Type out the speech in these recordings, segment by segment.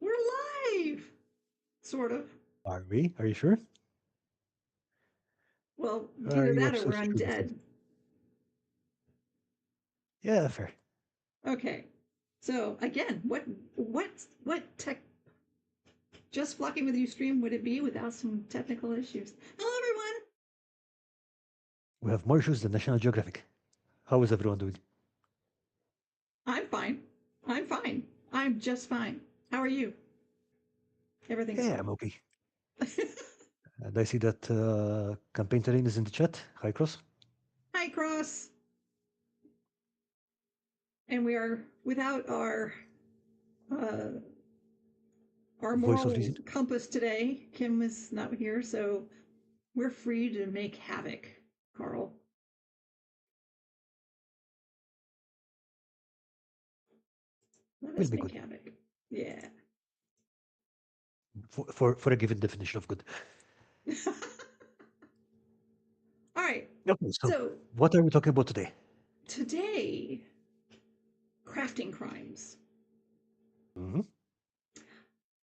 We're live, sort of. Are we? Are you sure? Well, it's Are either you that or we're absolutely sure this is? undead. Yeah, fair. Okay. So again, what tech just flocking with you stream would it be without some technical issues? Hello everyone. We have more issues than National Geographic. How is everyone doing? I'm fine. I'm fine. I'm just fine. How are you? Everything's Yeah, fine. I'm okay. And I see that Campaign Terrain is in the chat. Hi, Cross. Hi Cross. And we are without uh, our Voice of moral Reason. compass today. Kim is not here, so we're free to make havoc, Carl. Let Will us be make good. havoc. Yeah. For a given definition of good. All right. Okay, so So what are we talking about today? today, crafting crimes. Hmm.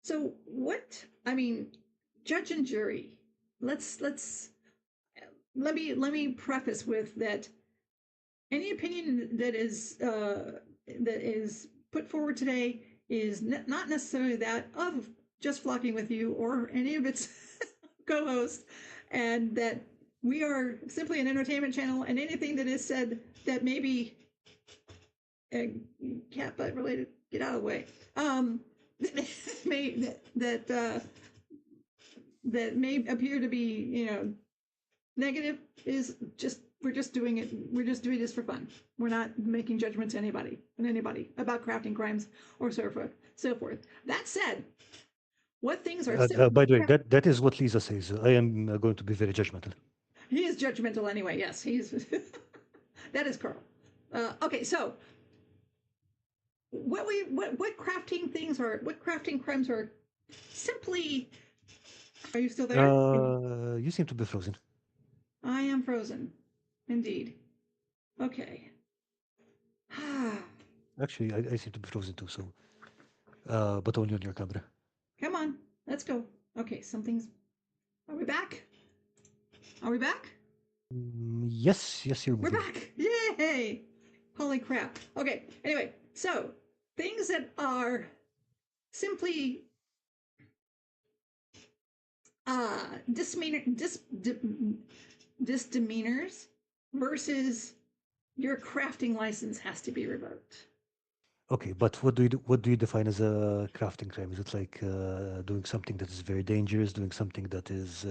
So what? I mean, judge and jury. Let's let me preface with that. Any opinion that is put forward today is not necessarily that of just flocking with you or any of its co-hosts, and that we are simply an entertainment channel, and anything that is said that may be cat butt related, get out of the way. May that may appear to be negative is just we're just doing it. We're just doing this for fun. We're not making judgments on anybody about crafting crimes or so forth. So forth. That said, what things are By the way, that is what Lisa says. I am going to be very judgmental. he is judgmental anyway. Yes, he's that is Carl. Okay, so what crafting things are what crafting crimes are simply. Are you still there? You seem to be frozen. I am frozen, indeed. Okay. Actually, I seem to be frozen too, so, but only on your camera. Come on, let's go. Okay, something's. Are we back? Are we back? Yes, you're We're moving. back! Yay! Holy crap. Okay, anyway, so things that are simply disdemeanors versus your crafting license has to be revoked. Okay, but what do you define as a crafting crime? Is it like doing something that is very dangerous, doing something that is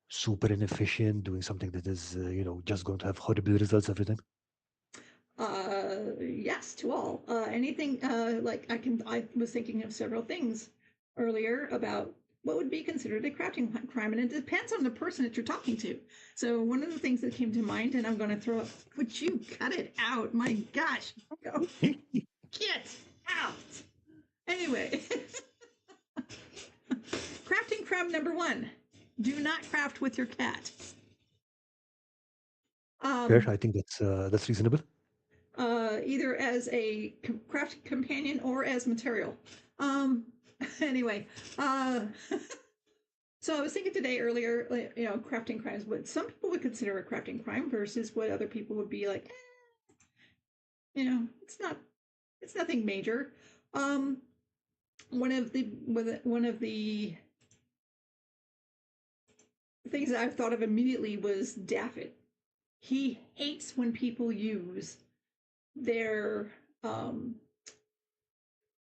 super inefficient, doing something that is just going to have horrible results every time? Yes, to all. Anything like I was thinking of several things earlier about what would be considered a crafting crime, and it depends on the person that you're talking to. So one of the things that came to mind, and I'm going to throw it. Would you cut it out? My gosh, go get out. Anyway, crafting crime number one: do not craft with your cat. Fair, Um, I think that's reasonable. either as a craft companion or as material. Anyway, uh, so I was thinking today earlier, like, crafting crimes, what some people would consider a crafting crime versus what other people would be like, it's not, it's nothing major. Um, one of the things that I thought of immediately was Daffy. He hates when people use their um,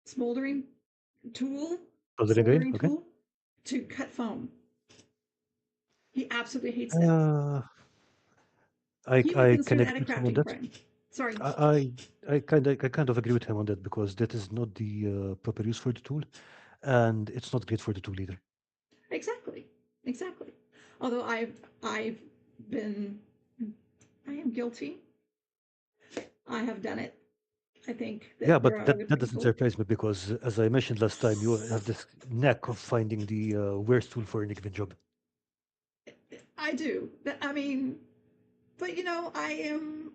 smoldering tool, Soldering iron, soldering okay. tool to cut foam. He absolutely hates that. Uh, I He would I can consider that a agree with him on crafting that. crime. Sorry. I kind of agree with him on that because that is not the proper use for the tool, and it's not great for the tool either. Exactly. Exactly. Although I've been I am guilty. I have done it. I think Yeah, that there but are other that doesn't people. surprise me because, as I mentioned last time, you have this knack of finding the worst tool for any given job. I do. I mean, but I am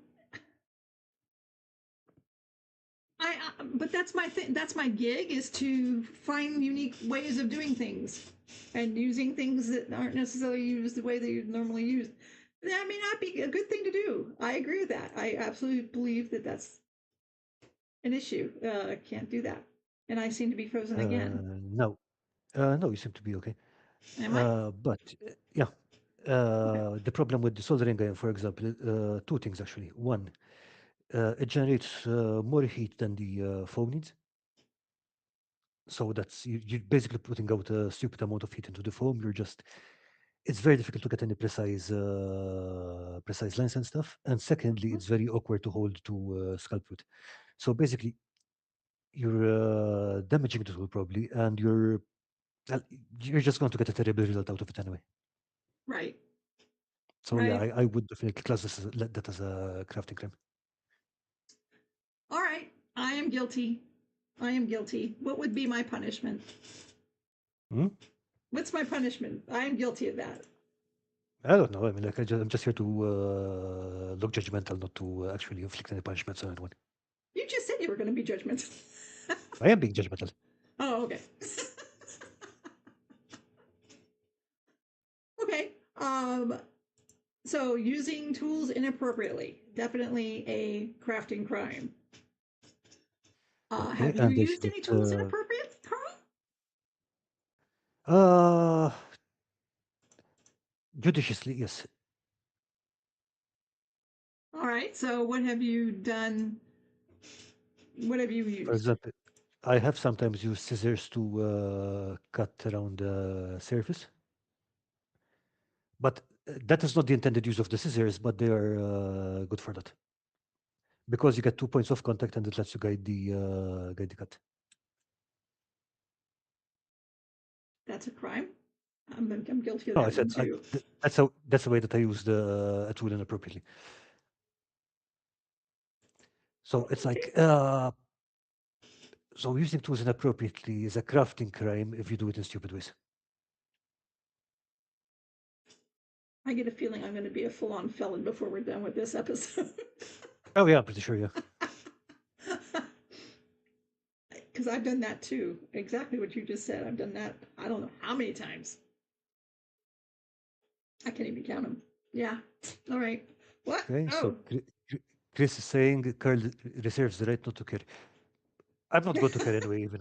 but that's my thing. That's my gig is to find unique ways of doing things and using things that aren't necessarily used the way they normally use. That may not be a good thing to do. I agree with that. I absolutely believe that that's an issue. I can't do that. And I seem to be frozen again. No, no, you seem to be okay. Am I? But yeah, Okay. the problem with the soldering iron, for example, two things actually. One, it generates more heat than the foam needs. So that's you're basically putting out a stupid amount of heat into the foam. It's very difficult to get any precise lengths and stuff. And secondly, Mhm. it's very awkward to hold to sculpt with. So basically, you're damaging the tool probably, and well, you're just going to get a terrible result out of it anyway. Right. So yeah, Right. I would definitely class that as a crafting crime. All right. I am guilty. I am guilty. What would be my punishment? Hmm? What's my punishment? I am guilty of that. I don't know. I mean, like I'm just here to look judgmental, not to actually inflict any punishments on anyone. You just said you were going to be judgmental. I am being judgmental. Oh, okay. Okay. So using tools inappropriately, definitely a crafting crime. Okay, Have you and they used should. any tools inappropriate, Carl? Uh, judiciously, yes. All right. So what have you done? What have you For used? example, I have sometimes used scissors to cut around the surface, but that is not the intended use of the scissors, but they are good for that because you get 2 points of contact and it lets you guide the cut. That's a crime. I'm guilty of No, I that said one too. that's the way that I use a tool inappropriately. So it's Okay. like so using tools inappropriately is a crafting crime if you do it in stupid ways. I get a feeling I'm going to be a full-on felon before we're done with this episode. Oh yeah, I'm pretty sure. Yeah. Because I've done that too. Exactly what you just said. I've done that. I don't know how many times. I can't even count them. Yeah. All right. What? Okay. So Oh. Chris is saying Carl reserves the right not to care. I'm not going to care anyway, even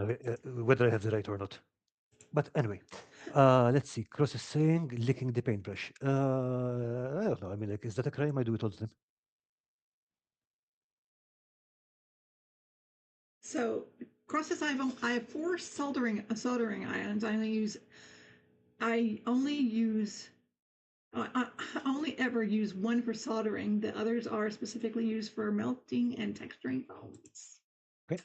whether I have the right or not. But anyway, let's see. Cross is saying licking the paintbrush. I don't know. I mean, like, is that a crime? I do it all the time. So crosses. I have four soldering irons. I only use. I only ever use one for soldering. The others are specifically used for melting and texturing foams. Okay.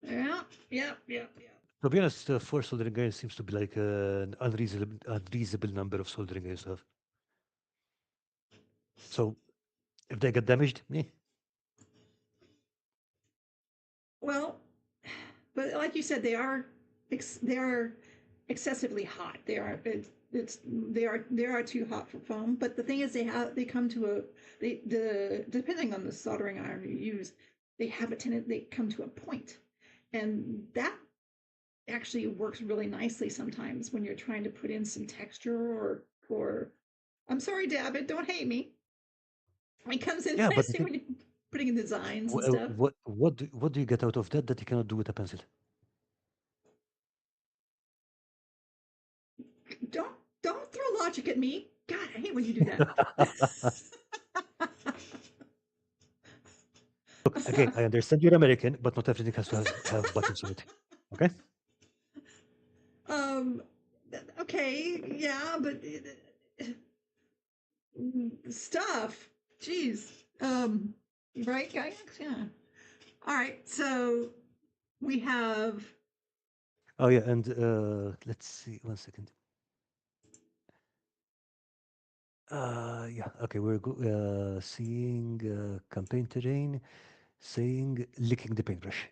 Yeah. Yeah. Yeah. Yeah. To be honest, four soldering irons seems to be like an unreasonable number of soldering irons to have. So if they get damaged, Well, but like you said, they are excessively hot. They are too hot for foam. But the thing is, they come to a the depending on the soldering iron you use, they come to a point, and that actually works really nicely sometimes when you're trying to put in some texture or I'm sorry, David, don't hate me. It comes in yeah. But the nicely thing, when you're putting in designs and stuff. what do you get out of that you cannot do with a pencil? Don't don't throw logic at me. God, I hate when you do that. Look, again, I understand you're American, but not everything has to have buttons on it. Okay? um, okay, yeah, but stuff. Jeez. Right, guys? Yeah. All right. So we have Oh yeah, and let's see, 1 second. Yeah, okay, seeing campaign terrain, saying licking the paintbrush.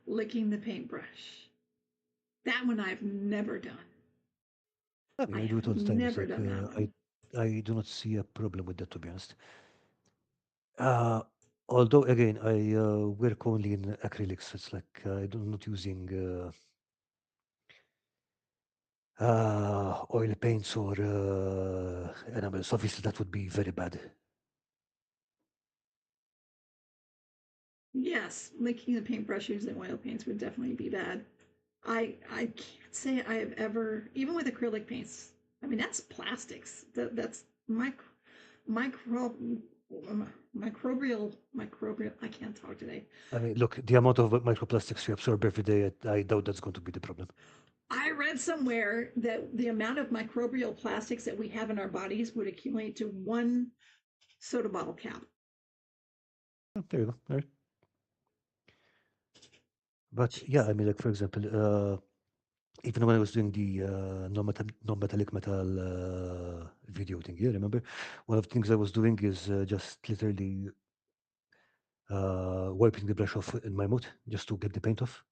licking the paintbrush. That one I've never done. I mean, I I do have it all the time. It's never like done that one. I do not see a problem with that, to be honest. Although again, I work only in acrylics. It's like I'm not using oil paints or enamels. Obviously, that would be very bad. Yes, licking the paintbrush using oil paints would definitely be bad. I can't say I have ever, even with acrylic paints. I mean, that's plastics. That's micro microbial. I can't talk today. I mean, look, the amount of microplastics we absorb every day, I doubt that's going to be the problem. I read somewhere that the amount of microbial plastics that we have in our bodies would accumulate to one soda bottle cap. Oh, there you go. All right. But yeah, Jeez. I mean, like for example, even when I was doing the non-metallic metal video thing, yeah, remember? One of the things I was doing is just literally wiping the brush off in my mouth just to get the paint off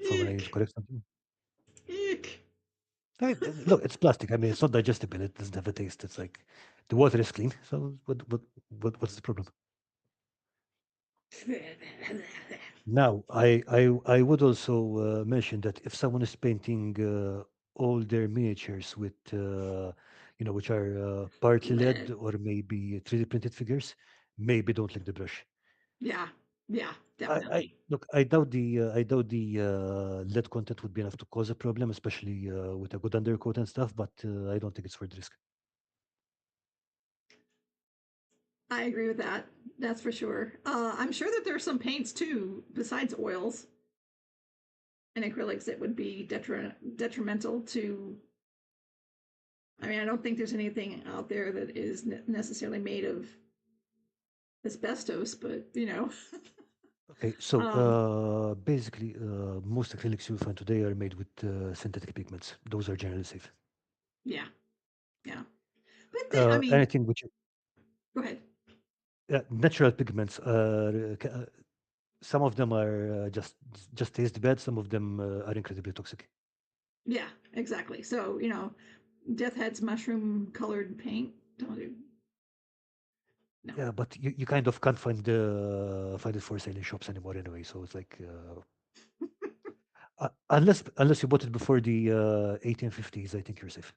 for when I need to Eek. correct something. Eek. Look, it's plastic. I mean, it's not digestible. It doesn't have a taste. It's like the water is clean. So what's the problem? Now, I would also mention that if someone is painting all their miniatures with, which are partly lead Lead. or maybe 3D printed figures, maybe don't lick the brush. Yeah. Yeah, I definitely. look, I doubt the lead content would be enough to cause a problem, especially with a good undercoat and stuff. But I don't think it's worth the risk. I agree with that. That's for sure. I'm sure that there are some paints too, besides oils and acrylics, that would be detrimental to. I mean, I don't think there's anything out there that is necessarily made of asbestos, but Okay, so um, basically, most acrylics you find today are made with synthetic pigments. Those are generally safe. yeah, yeah. But I mean, Anything which go ahead. natural pigments are some of them are just taste bad. Some of them are incredibly toxic. Yeah, exactly. So Death Head's mushroom colored paint. Don't do no. Yeah, but you kind of can't find it for sale in shops anymore anyway. So it's like unless you bought it before the 1850s, I think you're safe.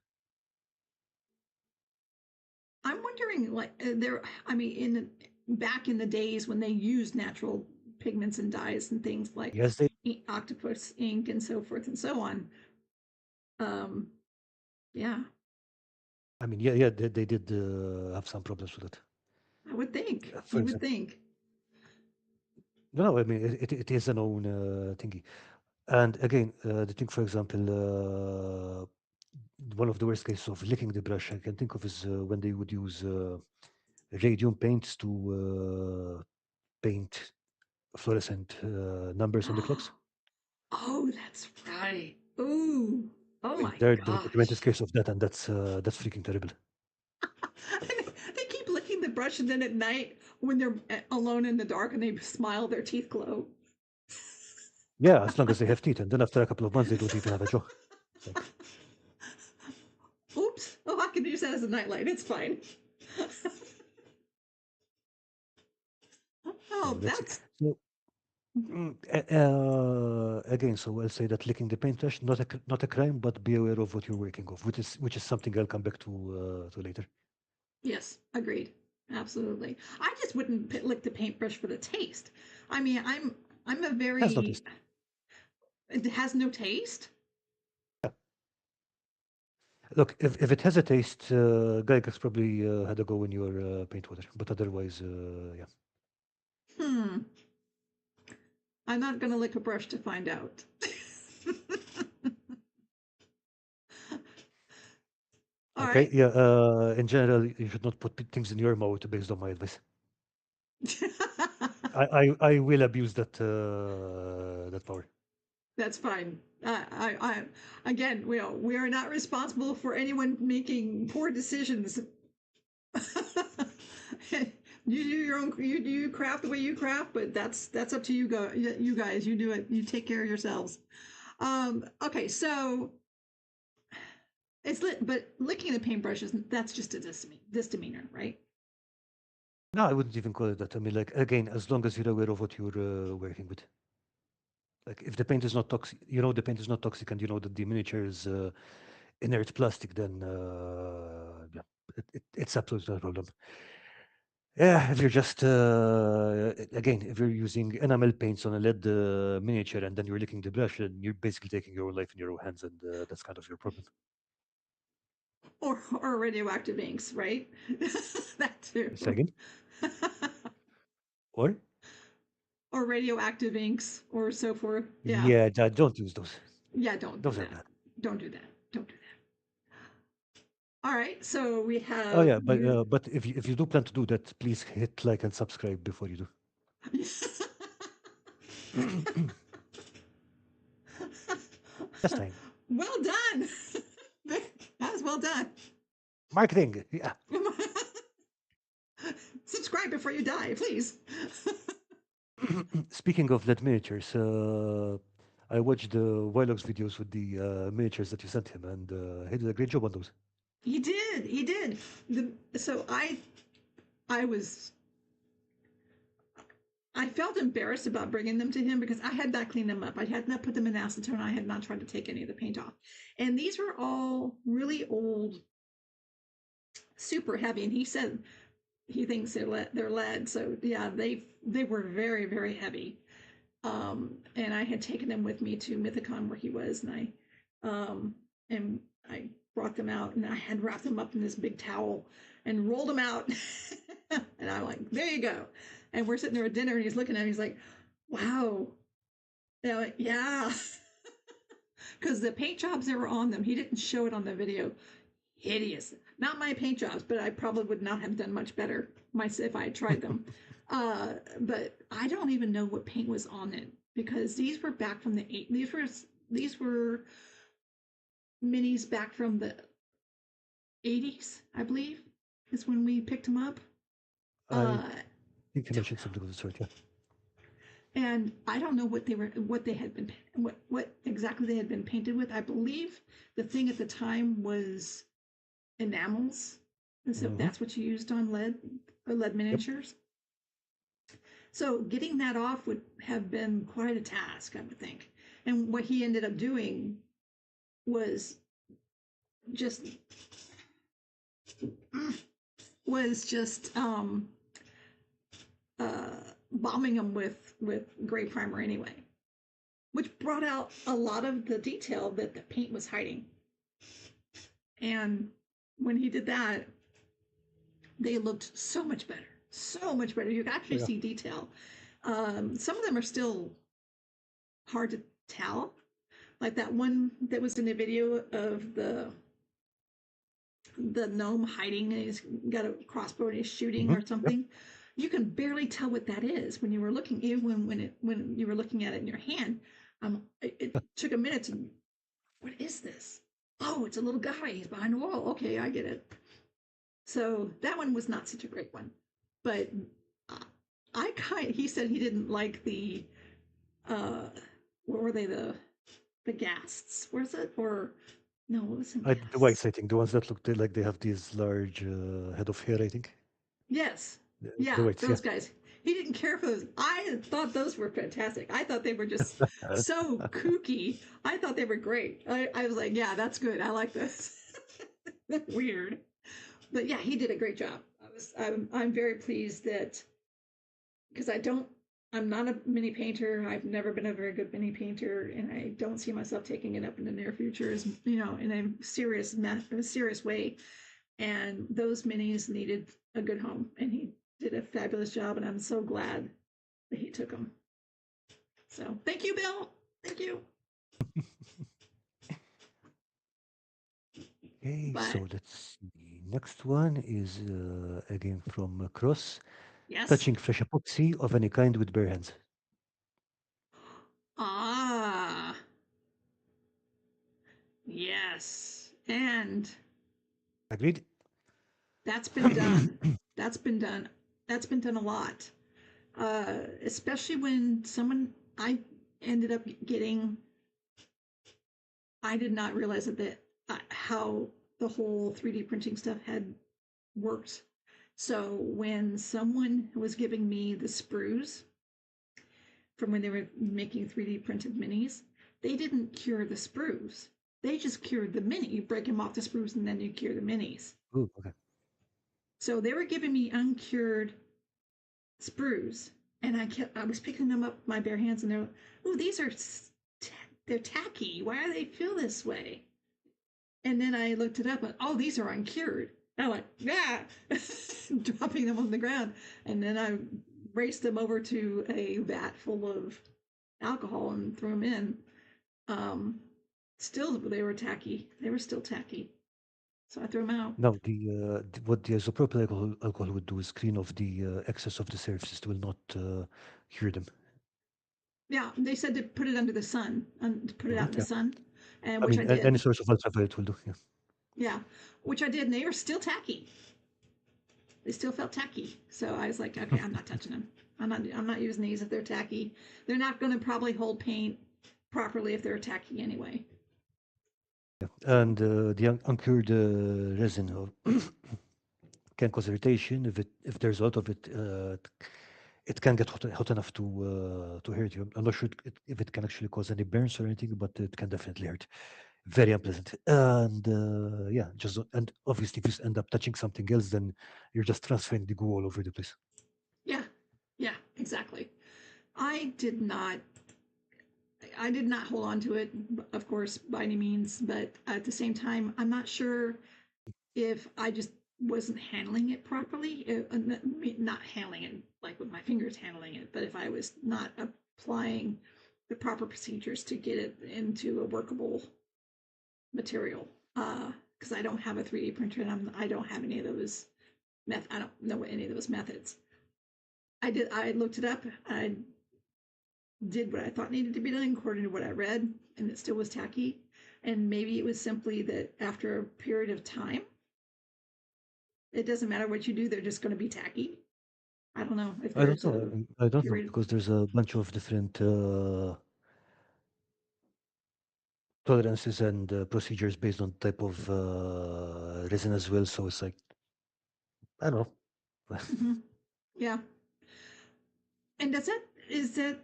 I'm wondering, like, there. I mean, back in the days when they used natural pigments and dyes and things like Yes, they. octopus ink and so forth and so on. Um, yeah, I mean, yeah, they did have some problems with it. I would think. For You would example, think. no, I mean it is a known thingy. And again, the thing, for example, one of the worst cases of licking the brush I can think of is when they would use radium paints to paint fluorescent numbers on the clocks. Oh, that's right. Ooh. Oh my There are documented gosh. case of that, and that's freaking terrible. They keep licking the brush, and then at night, when they're alone in the dark and they smile, their teeth glow. Yeah, as long as they have teeth, and then after a couple of months, they don't even have a jaw. It's like, Oops. Oh, I can use that as a nightlight. It's fine. so Oh, let's see. that's So again, so I'll say that licking the paintbrush not a crime, but be aware of what you're working off, which is something I'll come back to later. yes, agreed. Absolutely. I just wouldn't lick the paintbrush for the taste. I mean, I'm a Has very noticed. it has no taste. Look, if it has a taste, Gygax probably had a go in your paint water, but otherwise, yeah. Hmm. I'm not gonna lick a brush to find out. All Okay, right. yeah. In general, you should not put things in your mouth based on my advice. I will abuse that power. That's fine. Again, we are not responsible for anyone making poor decisions. You do your own. You do craft the way you craft, but that's up to you. You guys. You do it. You take care of yourselves. Okay, so but licking the paintbrushes, that's just a misdemeanor, right? No, I wouldn't even call it that. I mean, like, again, as long as you're aware of what you're working with. Like, if the paint is not toxic, the paint is not toxic, and you know that the miniature is inert plastic, then yeah, it's absolutely not a problem. Yeah, if you're just again, if you're using enamel paints on a LED miniature and then you're licking the brush, then you're basically taking your own life in your own hands, and that's kind of your problem. Or radioactive inks, right? That too. Second, or Or radioactive inks or so forth. Yeah. yeah, don't use those. Yeah, don't do Those are that. bad. Don't do that. Don't do that. All right. So we Oh have yeah, but your but if you do plan to do that, please hit like and subscribe before you do. Just saying. well done. That was well done. Marketing, yeah. Subscribe before you die, please. Speaking of LED miniatures, I watched the Wilox videos with the miniatures that you sent him, and he did a great job on those. He did. He did. So I was I felt embarrassed about bringing them to him because I had not cleaned them up. I had not put them in acetone. I had not tried to take any of the paint off. And these were all really old, super heavy. And he said he thinks they're lead. So yeah, they were very, very heavy. And I had taken them with me to Mythicon where he was, and I brought them out, and I had wrapped them up in this big towel and rolled them out. And I'm like, there you go. And we're sitting there at dinner, and he's looking at me. He's like, wow. And I'm like, yeah. Because the paint jobs that were on them, he didn't show it on the video. Hideous. Not my paint jobs, but I probably would not have done much better if I had tried them. But I don't even know what paint was on it because these were back from the eight. These were minis back from the 80s, I believe, is when we picked them up. I Uh, think you don't mentioned know. something of the sort, yeah. And I don't know what they had been, what exactly they had been painted with. I believe the thing at the time was enamels, and so Hmm. that's what you used on lead Yep. miniatures. So getting that off would have been quite a task, I would think. And what he ended up doing was just was just uh, bombing them with gray primer anyway, which brought out a lot of the detail that the paint was hiding. And when he did that, they looked so much better, so much better. You could Oh, actually yeah. see detail. Some of them are still hard to tell, like that one that was in the video of the gnome hiding and he's got a crossbow and he's shooting Hmm. or Yep. something. You can barely tell what that is when you were looking, even when you were looking at it in your hand. It took a minute to, what is this? Oh, it's a little guy. He's behind a wall. Okay, I get it. So that one was not such a great one, but he said he didn't like the uh, what were they, the ghasts? Was it, or no? It wasn't The ghasts. whites, I think, the ones that look like they have these large head of hair, I think. Yes. The Yeah, whites, yeah. those guys. He didn't care for those. I thought those were fantastic. I thought they were just so kooky. I thought they were great. I was like, yeah, that's good. I like this. Weird. But yeah, he did a great job. I'm very pleased that, because I'm not a mini painter. I've never been a very good mini painter, and I don't see myself taking it up in the near future as in a serious way. And those minis needed a good home, and he did a fabulous job, and I'm so glad that he took them. So thank you, Bill. Thank you. Okay, But so let's see. Next one is again from Cross. yes, Touching fresh epoxy of any kind with bare hands. ah, yes, and Agreed? that's been done. That's been done. That's been done a lot, especially when someone I ended up getting. I did not realize that how the whole 3D printing stuff had worked. So when someone was giving me the sprues from when they were making 3D printed minis, they didn't cure the sprues. They just cured the mini. You break them off the sprues and then you cure the minis. Oh, okay. So they were giving me uncured sprues, and I was picking them up with my bare hands, and they're, oh, these are they're tacky. Why do they feel this way? And then I looked it up, and oh, these are uncured. And I went, yeah, dropping them on the ground, and then I raced them over to a vat full of alcohol and threw them in. Um, Still, they were tacky. They were still tacky, so I threw them out. Now, what the isopropyl alcohol would do is clean off the excess of the surfaces. It will not cure them. Yeah, they said to put it under the sun, to put it out in the Yeah. sun, and I which mean, I any did. source of ultraviolet will do. Yeah. Yeah, which I did, and they were still tacky. They still felt tacky. So I was like, okay, I'm not touching them. I'm not using these if they're tacky. They're not going to probably hold paint properly if they're tacky anyway. So And the uncured resin can cause irritation if there's a lot of it. It can get hot enough to hurt you. I'm not sure if it can actually cause any burns or anything, but it can definitely hurt. Very unpleasant. And yeah, and obviously if you end up touching something else, then you're just transferring the goo all over the place. yeah, yeah, exactly. I did not. I did not hold on to it, of course, by any means. But at the same time, I'm not sure if I just wasn't handling it properly, not handling it like with my fingers handling it, but if I was not applying the proper procedures to get it into a workable material. Because I don't have a 3D printer and I don't have any of those I don't know any of those methods. I looked it up. I did what I thought needed to be done according to what I read, and it still was tacky. And maybe it was simply that after a period of time, it doesn't matter what you do, they're just going to be tacky. I don't know if I don't there's know. a I don't know period. because there's a bunch of different tolerances and procedures based on type of resin as well. So it's like I don't know. Mm-hmm. Yeah. And is that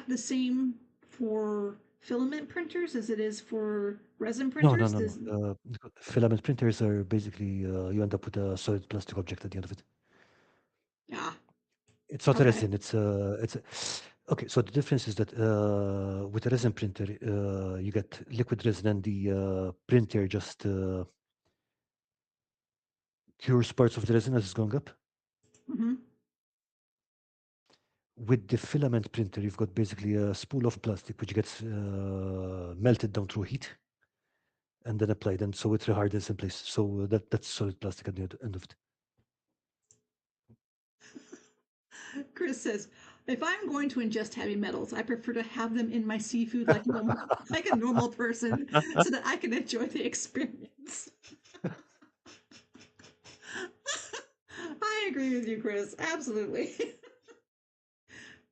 the same for filament printers as it is for resin No, no, printers? no, no. Filament printers are basically you end up with a solid plastic object at the end of it. Yeah. It's not a Okay. resin. Okay. So the difference is that with a resin printer, you get liquid resin, and the printer just cures parts of the resin as it's going up. Mm-hmm. With the filament printer, you've got basically a spool of plastic which gets melted down through heat and then applied, and so it rehardens in place. So that's solid plastic at the end of it. Chris says, if I'm going to ingest heavy metals, I prefer to have them in my seafood like normal, like a normal person, so that I can enjoy the experience. I agree with you, Chris. Absolutely.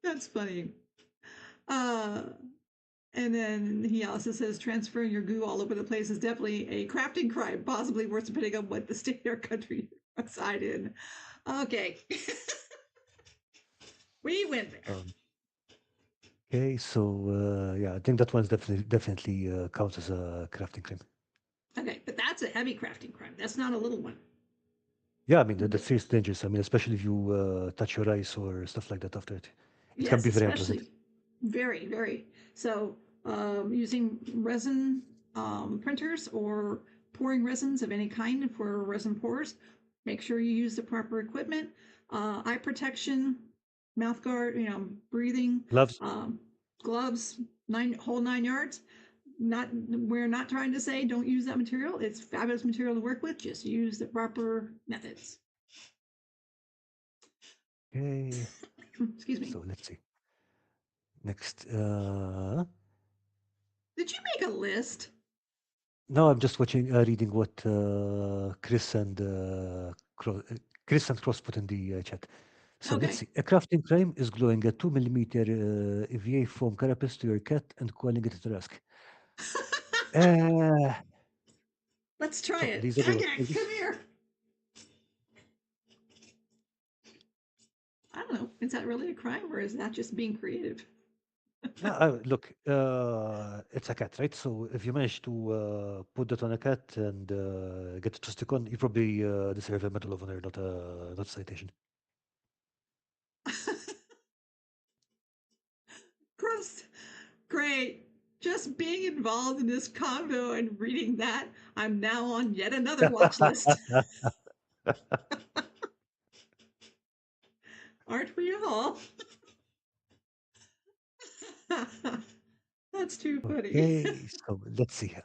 That's funny. Uh, and then he also says transferring your goo all over the place is definitely a crafting crime, possibly worse depending on what the state or country you reside in. Okay. We went there. Okay, so yeah, I think that one's definitely counts as a crafting crime. Okay, but that's a heavy crafting crime. That's not a little one. Yeah, I mean that's serious dangerous. I mean, especially if you touch your eyes or stuff like that after it, it can Yes, be very unpleasant. especially very, very. So, using resin printers or pouring resins of any kind for resin pours, make sure you use the proper equipment, eye protection, mouth guard, breathing, Gloves. um, gloves, whole 9 yards. We're not trying to say don't use that material. It's fabulous material to work with. Just use the proper methods. Okay, Excuse me. so let's see. Next, Did you make a list? now I'm just reading what Chris and Cross put in the chat. So let's Okay. see. A crafting crime is gluing a 2 millimeter EVA foam carapace to your cat and calling it a Tarask. Uh, Let's try so it. these are the Okay, come these here. I don't know. Is that really a crime or is that just being creative? No, look, it's a cat, right? So if you manage to put that on a cat and get it to stick on, you probably deserve a Medal of Honor, not a citation. Gross. Great. Just being involved in this convo and reading that, I'm now on yet another watch list. Aren't we all? That's too funny. Okay, so let's see.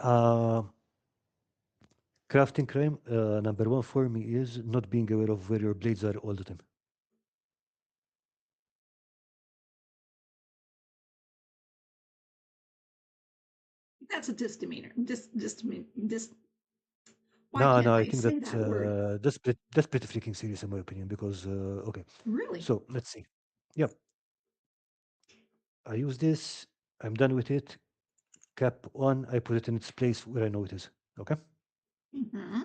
Crafting crime, number one for me is not being aware of where your blades are all the time. That's a misdemeanor. Why No, can't no, I I think say that that word? that's pretty freaking serious in my opinion because okay, Really? so let's see. Yep, I use this. I'm done with it. Cap on. I put it in its place where I know it is. Okay. Mm-hmm.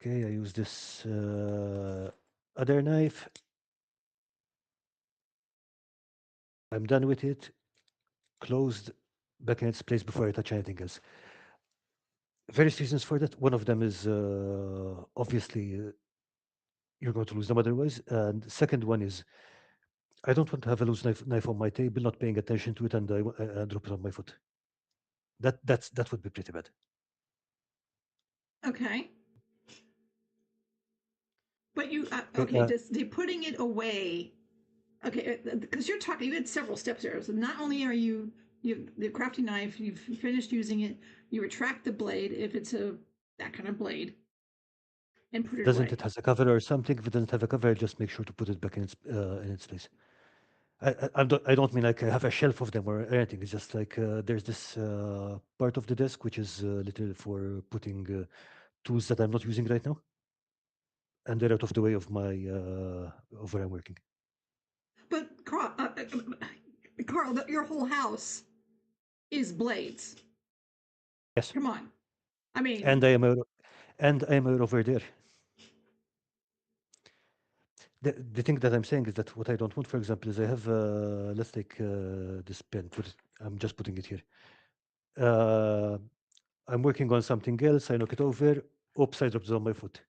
Okay. I use this other knife. I'm done with it. Closed. Back in its place before I touch anything else. Various reasons for that. One of them is obviously you're going to lose them otherwise. And the second one is I don't want to have a loose knife on my table, not paying attention to it, and I drop it on my foot. That would be pretty bad. Okay. But you, Okay. okay, just they putting it away. Okay, because you're talking, you had several steps there. So not only are you the crafting knife, you've finished using it, you retract the blade if it's a that kind of blade and put it Doesn't away. it has a cover or something? If it doesn't have a cover, just make sure to put it back in its place. I don't mean like I have a shelf of them or anything. It's just like there's this part of the desk which is literally for putting tools that I'm not using right now, and they're out of the way of my of where I'm working. But Carl, your whole house is blades. Yes, Come on. I mean, and I am over there. The thing that I'm saying is that what I don't want, for example, is I have let's take this pen. I'm just putting it here. Uh, I'm working on something else. I knock it over. Oops! I dropped it on my foot.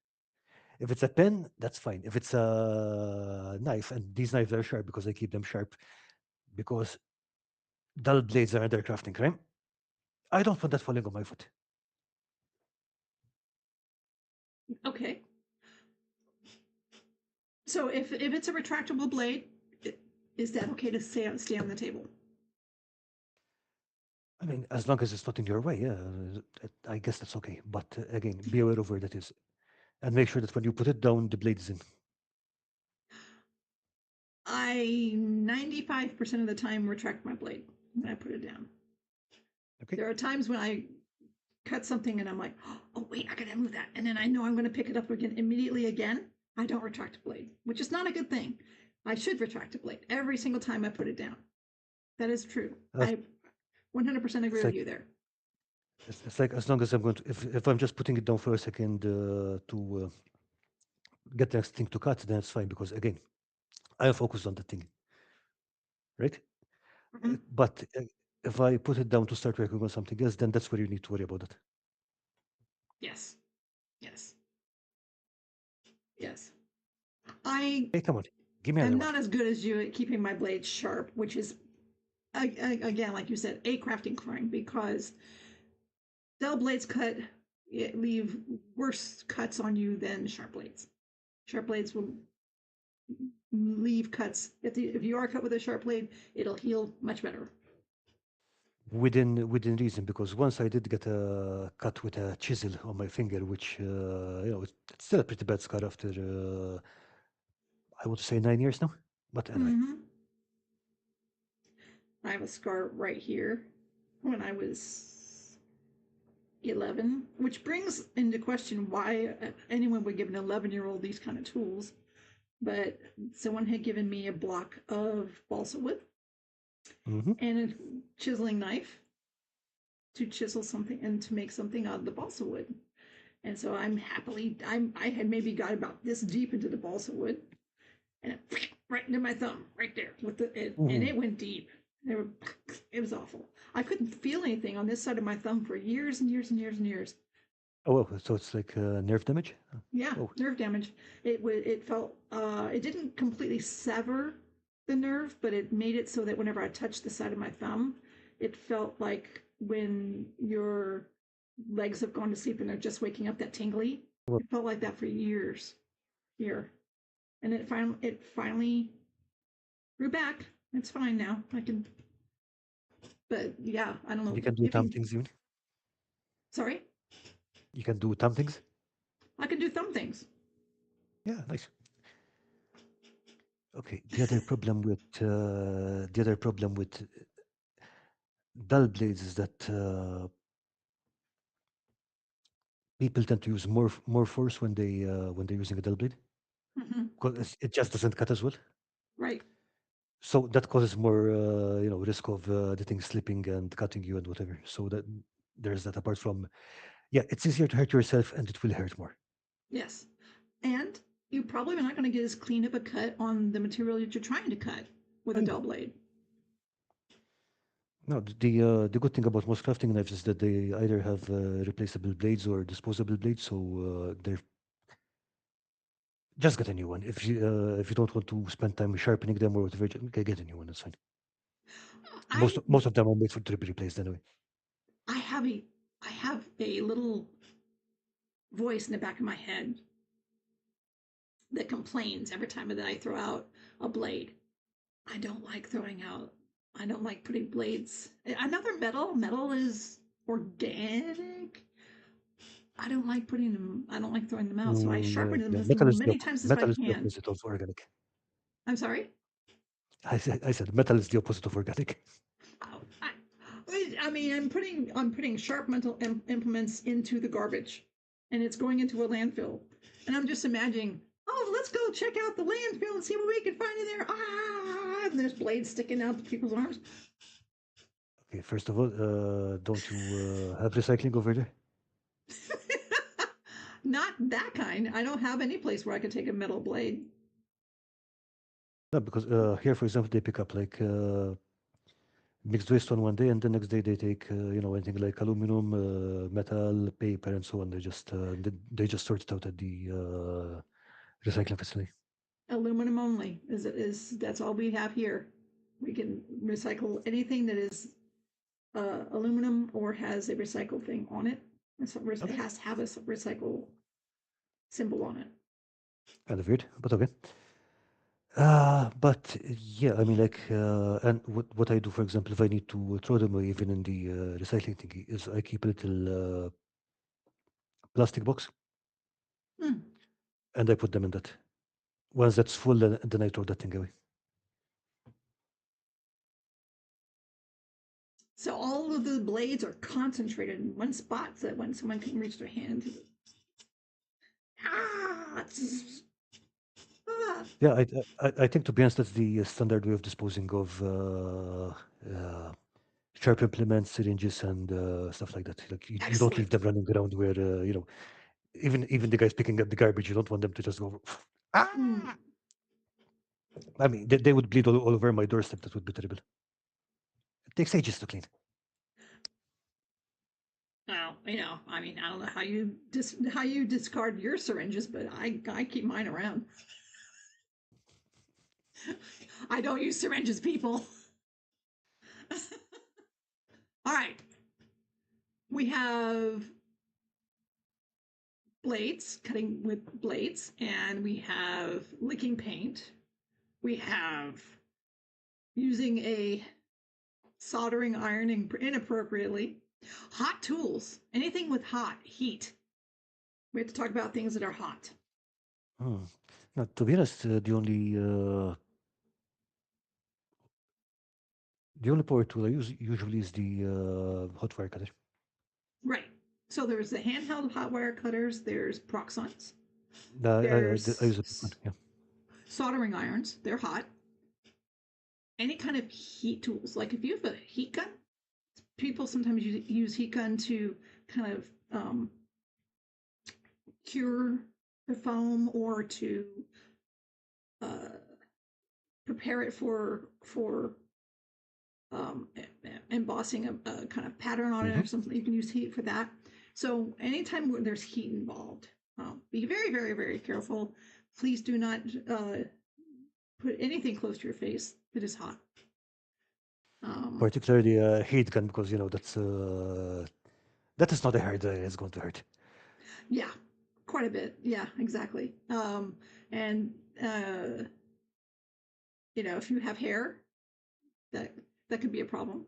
If it's a pen, that's fine. If it's a knife, and these knives are sharp because I keep them sharp, because dull blades are under crafting crime. I don't want that falling on my foot. okay. So if it's a retractable blade, is that okay to stay on the table? I mean, as long as it's not in your way, yeah, I guess that's okay. But again, be aware of where that is, and make sure that when you put it down, the blade is in. I 95% of the time retract my blade when I put it down. Okay. There are times when I cut something and I'm like, oh wait, I gotta move that, and then I know I'm going to pick it up again immediately again. I don't retract a blade, which is not a good thing. I should retract a blade every single time I put it down. That is true. Uh, I 100% agree it's with like you there. it's like as long as I'm going to, if I'm just putting it down for a second to get the next thing to cut, then it's fine because again, I am focused on the thing, right? Mm-hmm. But if I put it down to start working on something else, then that's where you need to worry about it. Yes, yes, yes. I Hey, come on, give me am another one. not as good as you at keeping my blades sharp, which is again, like you said, a crafting crime because dull blades leave worse cuts on you than sharp blades. Sharp blades will leave cuts. If you are cut with a sharp blade, it'll heal much better. Within reason, because once I did get a cut with a chisel on my finger, which it's still a pretty bad scar after I would say 9 years now. But anyway, Mm-hmm. I have a scar right here when I was 11, which brings into question why anyone would give an 11-year-old these kind of tools. But someone had given me a block of balsa wood hmm and a chiseling knife to chisel something and to make something out of the balsa wood. And so I had maybe got about this deep into the balsa wood, and it right into my thumb, right there, and Mhm. it went deep. It, were, it was awful. I couldn't feel anything on this side of my thumb for years and years and years and years. Oh, well, so it's like nerve damage? Yeah, Oh, nerve damage. It felt it didn't completely sever the nerve, but it made it so that whenever I touched the side of my thumb, it felt like when your legs have gone to sleep and they're just waking up, that tingly. well, It felt like that for years here, and it finally grew back. It's fine now. I can, but yeah, I don't know you can do if thumb you. things even. Sorry, You can do thumb things. I can do thumb things. Yeah, nice. Okay. The other problem with dull blades is that people tend to use more force when they're using a dull blade Hmm. because it just doesn't cut as well. Right. So that causes more, risk of the thing slipping and cutting you and whatever. So that there's that. Apart from, yeah, it's easier to hurt yourself and it will hurt more. Yes. And you probably are not going to get as clean of a cut on the material that you're trying to cut with Oh, a yeah. dull blade. No, the good thing about most crafting knives is that they either have replaceable blades or disposable blades. So they're just get a new one. If you don't want to spend time sharpening them or whatever, get a new one. That's fine. Most I most of them are made to be replaced anyway. I have a little voice in the back of my head that complains every time that I throw out a blade. I don't like throwing out. I don't like putting blades. Another metal. Metal is organic. I don't like putting them. I don't like throwing them out. So I sharpen them Yeah, as many times as I metal is the can. opposite of organic. I'm sorry. I said metal is the opposite of organic. Oh, I mean, I'm putting sharp mental implements into the garbage, and it's going into a landfill, and I'm just imagining. Oh, let's go check out the landfill and see what we can find in there. Ah, and there's blades sticking out people's arms. Okay, first of all, don't you have recycling over there? Not that kind. I don't have any place where I could take a metal blade. No, because here, for example, they pick up like mixed waste on one day, and the next day they take anything like aluminum, metal, paper, and so on. They just sort it out at the recycling facility. Aluminum only is that's all we have here. We can recycle anything that is aluminum or has a recycle thing on it. It Okay, has to have a recycle symbol on it. kind of weird, but okay. But yeah, I mean, like, and what I do, for example, if I need to throw them away, even in the recycling thingy, is I keep a little plastic box Hmm. and I put them in that. Once that's full, then I throw that thing away. So all of the blades are concentrated in one spot so that when someone can reach their hand to it. Ah, ah. Yeah, I think to be honest, that's the standard way of disposing of sharp implements, syringes, and stuff like that. Like you don't Excellent. leave them running around where even the guys picking up the garbage, you don't want them to just go. Ah! Hmm. I mean, they would bleed all over my doorstep. That would be terrible. It takes ages to clean. Well, I mean, I don't know how you discard your syringes, but I keep mine around. I don't use syringes, people. All right, we have blades, cutting with blades, and we have licking paint. We have using a soldering iron inappropriately. Hot tools, anything with hot heat. We have to talk about things that are hot. Hmm. Now, to be honest, the only power tool I use usually is the hot wire cutter. Right. So there's the handheld hot wire cutters. There's proxons. I use a big one. There's Yeah. soldering irons. They're hot. Any kind of heat tools. Like if you have a heat gun, people sometimes use heat gun to kind of cure the foam or to prepare it for embossing a kind of pattern on it Hmm. or something. You can use heat for that. So anytime where there's heat involved, be very, very, very careful. Please do not put anything close to your face that is hot. Um, Particularly heat gun, because that is not a hair that is going to hurt. yeah, quite a bit. Yeah, exactly. And uh, if you have hair, that that could be a problem.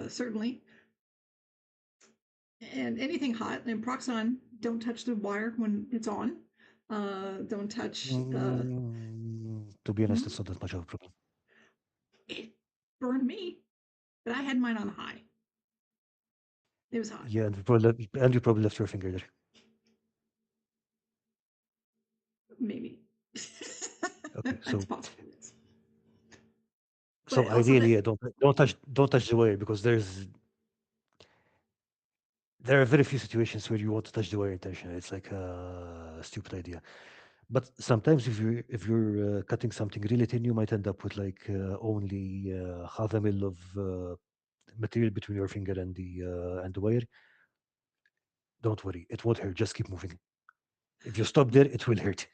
Certainly, and anything hot and Proxon, don't touch the wire when it's on. Don't touch. To be honest, Hmm? it's not that much of a problem. It burned me, but I had mine on high. It was hot. Yeah, and you probably left your finger there. Maybe. Okay, That's possible. Yes. so But also ideally, that. yeah, don't touch the wire, because there are very few situations where you want to touch the wire intentionally. It's like a stupid idea. But sometimes if you're cutting something really thin, you might end up with like only half a mil of material between your finger and the wire. Don't worry, it won't hurt. Just keep moving. If you stop there, it will hurt.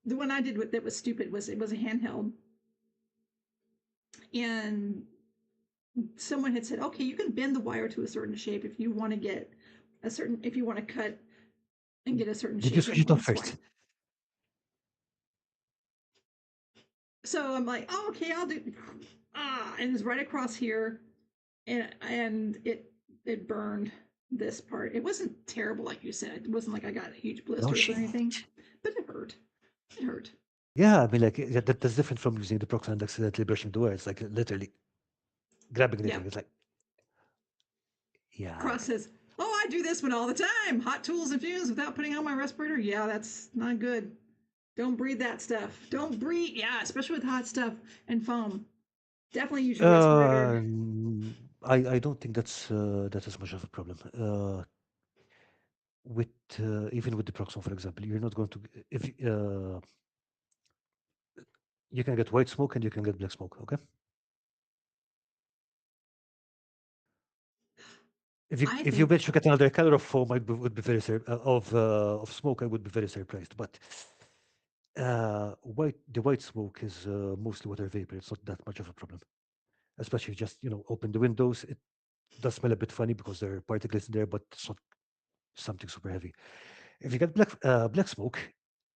The one I did that was stupid was it was a handheld, and someone had said, okay, you can bend the wire to a certain shape if you want to get if you want to cut and get a certain Did you shape switch in it off one swipe. first? So I'm like, oh, okay, I'll do. And it's right across here, and it burned this part. It wasn't terrible, like you said. It wasn't like I got huge No blisters or anything, shit. but it hurt. It hurt. Yeah, I mean, like that's different from using the proxy and accidentally brushing the wire. It's like literally grabbing Yeah. anything. It's like, yeah, Cross says, oh, I do this one all the time. Hot tools and fumes without putting on my respirator. Yeah, that's not good. Don't breathe that stuff. Don't breathe. Yeah, especially with hot stuff and foam. Definitely use your respirator. I don't think that is much of a problem. With even with the Proxon, for example, you're not going to if you can get white smoke and you can get black smoke. Okay, I if you think, bet you get another color of foam, would be very of smoke. I would be very surprised. But the white smoke is mostly water vapor. It's not that much of a problem, especially if you just open the windows. It does smell a bit funny because there are particles in there, but it's not something super heavy. If you get black smoke,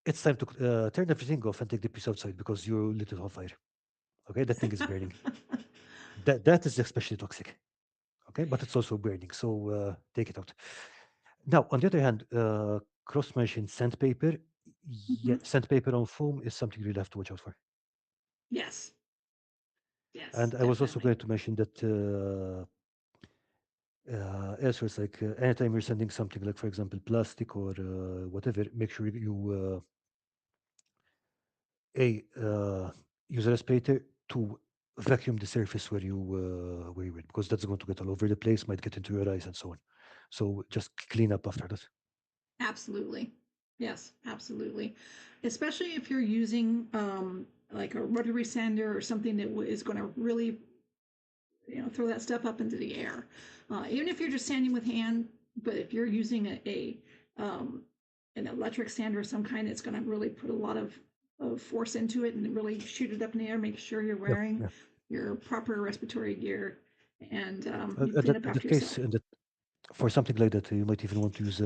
it's time to turn everything off and take the piece outside because you lit it on fire. Okay, that thing is burning. That is especially toxic. Okay, but it's also burning, so take it out. Now, on the other hand, Cross mentioned sandpaper. Yeah, mhm. sandpaper on foam is something you'll have to watch out for. Yes, yes, And I was also definitely. going to mention that elsewhere, it's like anytime you're sending something, like for example plastic or whatever, make sure you A, use a respirator. Two, vacuum the surface where you were, because that's going to get all over the place, might get into your eyes and so on. So just clean up after that. Absolutely. Yes, absolutely. Especially if you're using like a rotary sander or something that is going to really, throw that stuff up into the air. Even if you're just sanding with hand, but if you're using um, an electric sander of some kind, it's going to really put a lot of force into it and really shoot it up in the air. Make sure you're Yeah, wearing yeah. your proper respiratory gear and you In clean that, up in after that yourself. case, for something like that, you might even want to use,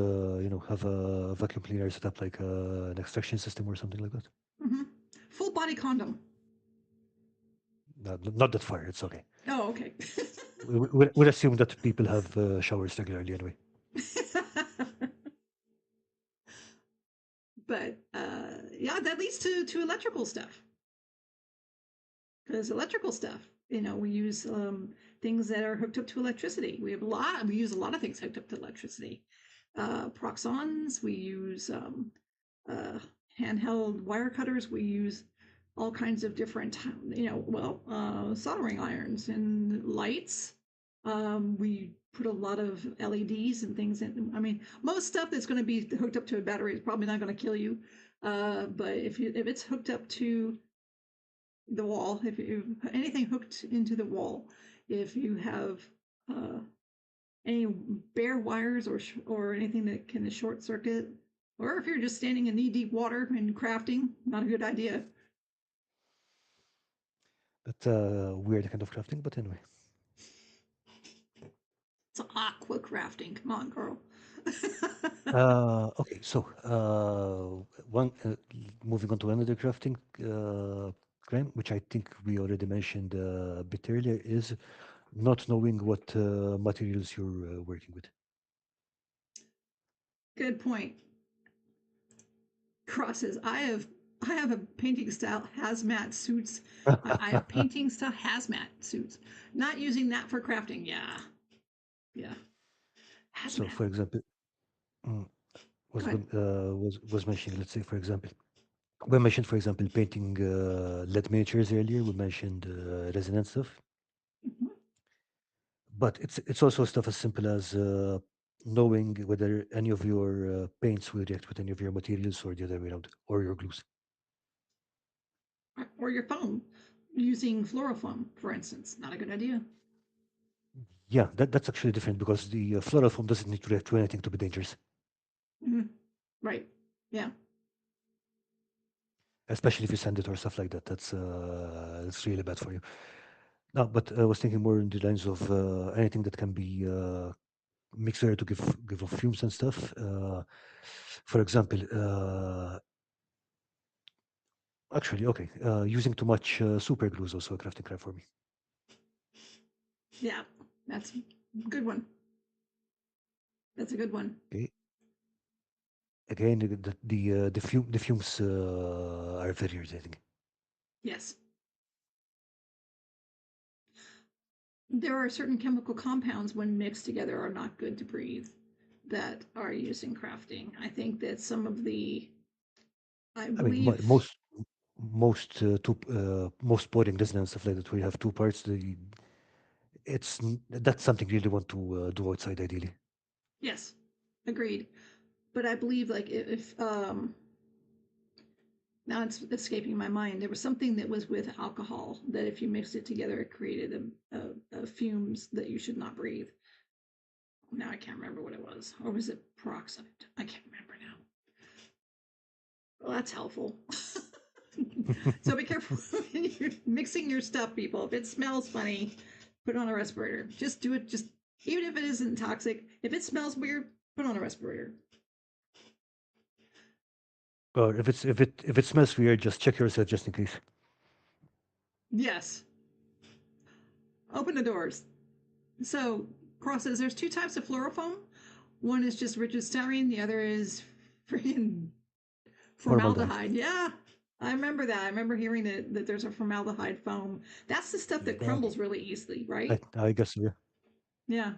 have a vacuum cleaner set up like an extraction system or something like that. Hmm. Full body condom. No, not that far. It's okay. Oh, okay. We'll assume that people have showers regularly anyway. But yeah, that leads to electrical stuff because electrical stuff, we use things that are hooked up to electricity. We use a lot of things hooked up to electricity. Proxons. We use uh, handheld wire cutters. We use all kinds of different, soldering irons and lights. We put a lot of LEDs and things in. I mean, most stuff that's going to be hooked up to a battery is probably not going to kill you. But if it's hooked up to the wall, if you anything hooked into the wall, if you have uh, any bare wires or anything that can short circuit, or if you're just standing in knee deep water and crafting, not a good idea. But weird kind of crafting, but anyway. It's aqua crafting. Come on, girl. Okay, so one moving on to another crafting crime, which I think we already mentioned a bit earlier, is not knowing what materials you're working with. Good point. Crosses. I have a painting style hazmat suits. I have painting style hazmat suits. Not using that for crafting. Yeah, yeah. So, Hazmat. for example, mm, Go ahead. was mentioning, let's say, for example, we mentioned, for example, painting lead miniatures earlier. We mentioned resonance stuff, Mhm. but it's also stuff as simple as knowing whether any of your paints will react with any of your materials or the other way around, or your glues. Or your phone using fluorofoam, for instance. Not a good idea. Yeah, that's actually different because the floral foam doesn't need to react to anything to be dangerous, Mhm. Right. Yeah. especially if you sand it or stuff like that. That's really bad for you. No, but I was thinking more in the lines of anything that can be mixed there to give off fumes and stuff. For example, actually, okay, using too much super glue is also a crafting crime for me. Yeah. That's a good one. That's a good one. Okay, again, the fumes are very irritating. Yes. There are certain chemical compounds when mixed together are not good to breathe that are used in crafting. I think that some of the, I I mean, believe, most boring resonance stuff like that, where you have two parts. That's something you really want to do outside, ideally. yes, agreed. But I believe like if now it's escaping my mind. There was something that was with alcohol that if you mixed it together, it created a fumes that you should not breathe. Now I can't remember what it was, or was it peroxide? I can't remember now. Well, that's helpful. So be careful when you're mixing your stuff, people. If it smells funny, put on a respirator. Just do it. Just even if it isn't toxic, if it smells weird, put on a respirator. Or if it smells weird, just check yourself just in case. Yes. Open the doors. So Cross says there's two types of fluorofoam. One is just rigid styrene. The other is freaking Formaldehyde. formaldehyde. Yeah, I remember that. I remember hearing that there's a formaldehyde foam. That's the stuff that Yeah, crumbles really easily, I, right? I guess so. Yeah. Yeah.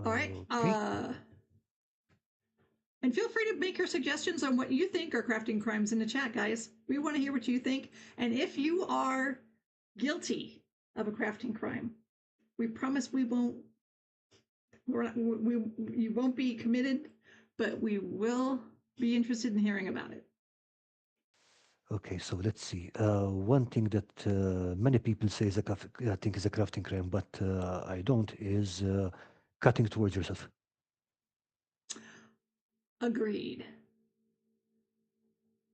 All right. Okay. And feel free to make your suggestions on what you think are crafting crimes in the chat, guys. We want to hear what you think. And if you are guilty of a crafting crime, we promise we won't. We're not, you won't be committed, but we will be interested in hearing about it. Okay, so let's see. One thing that many people say I think is a crafting crime, but I don't, is cutting towards yourself. Agreed.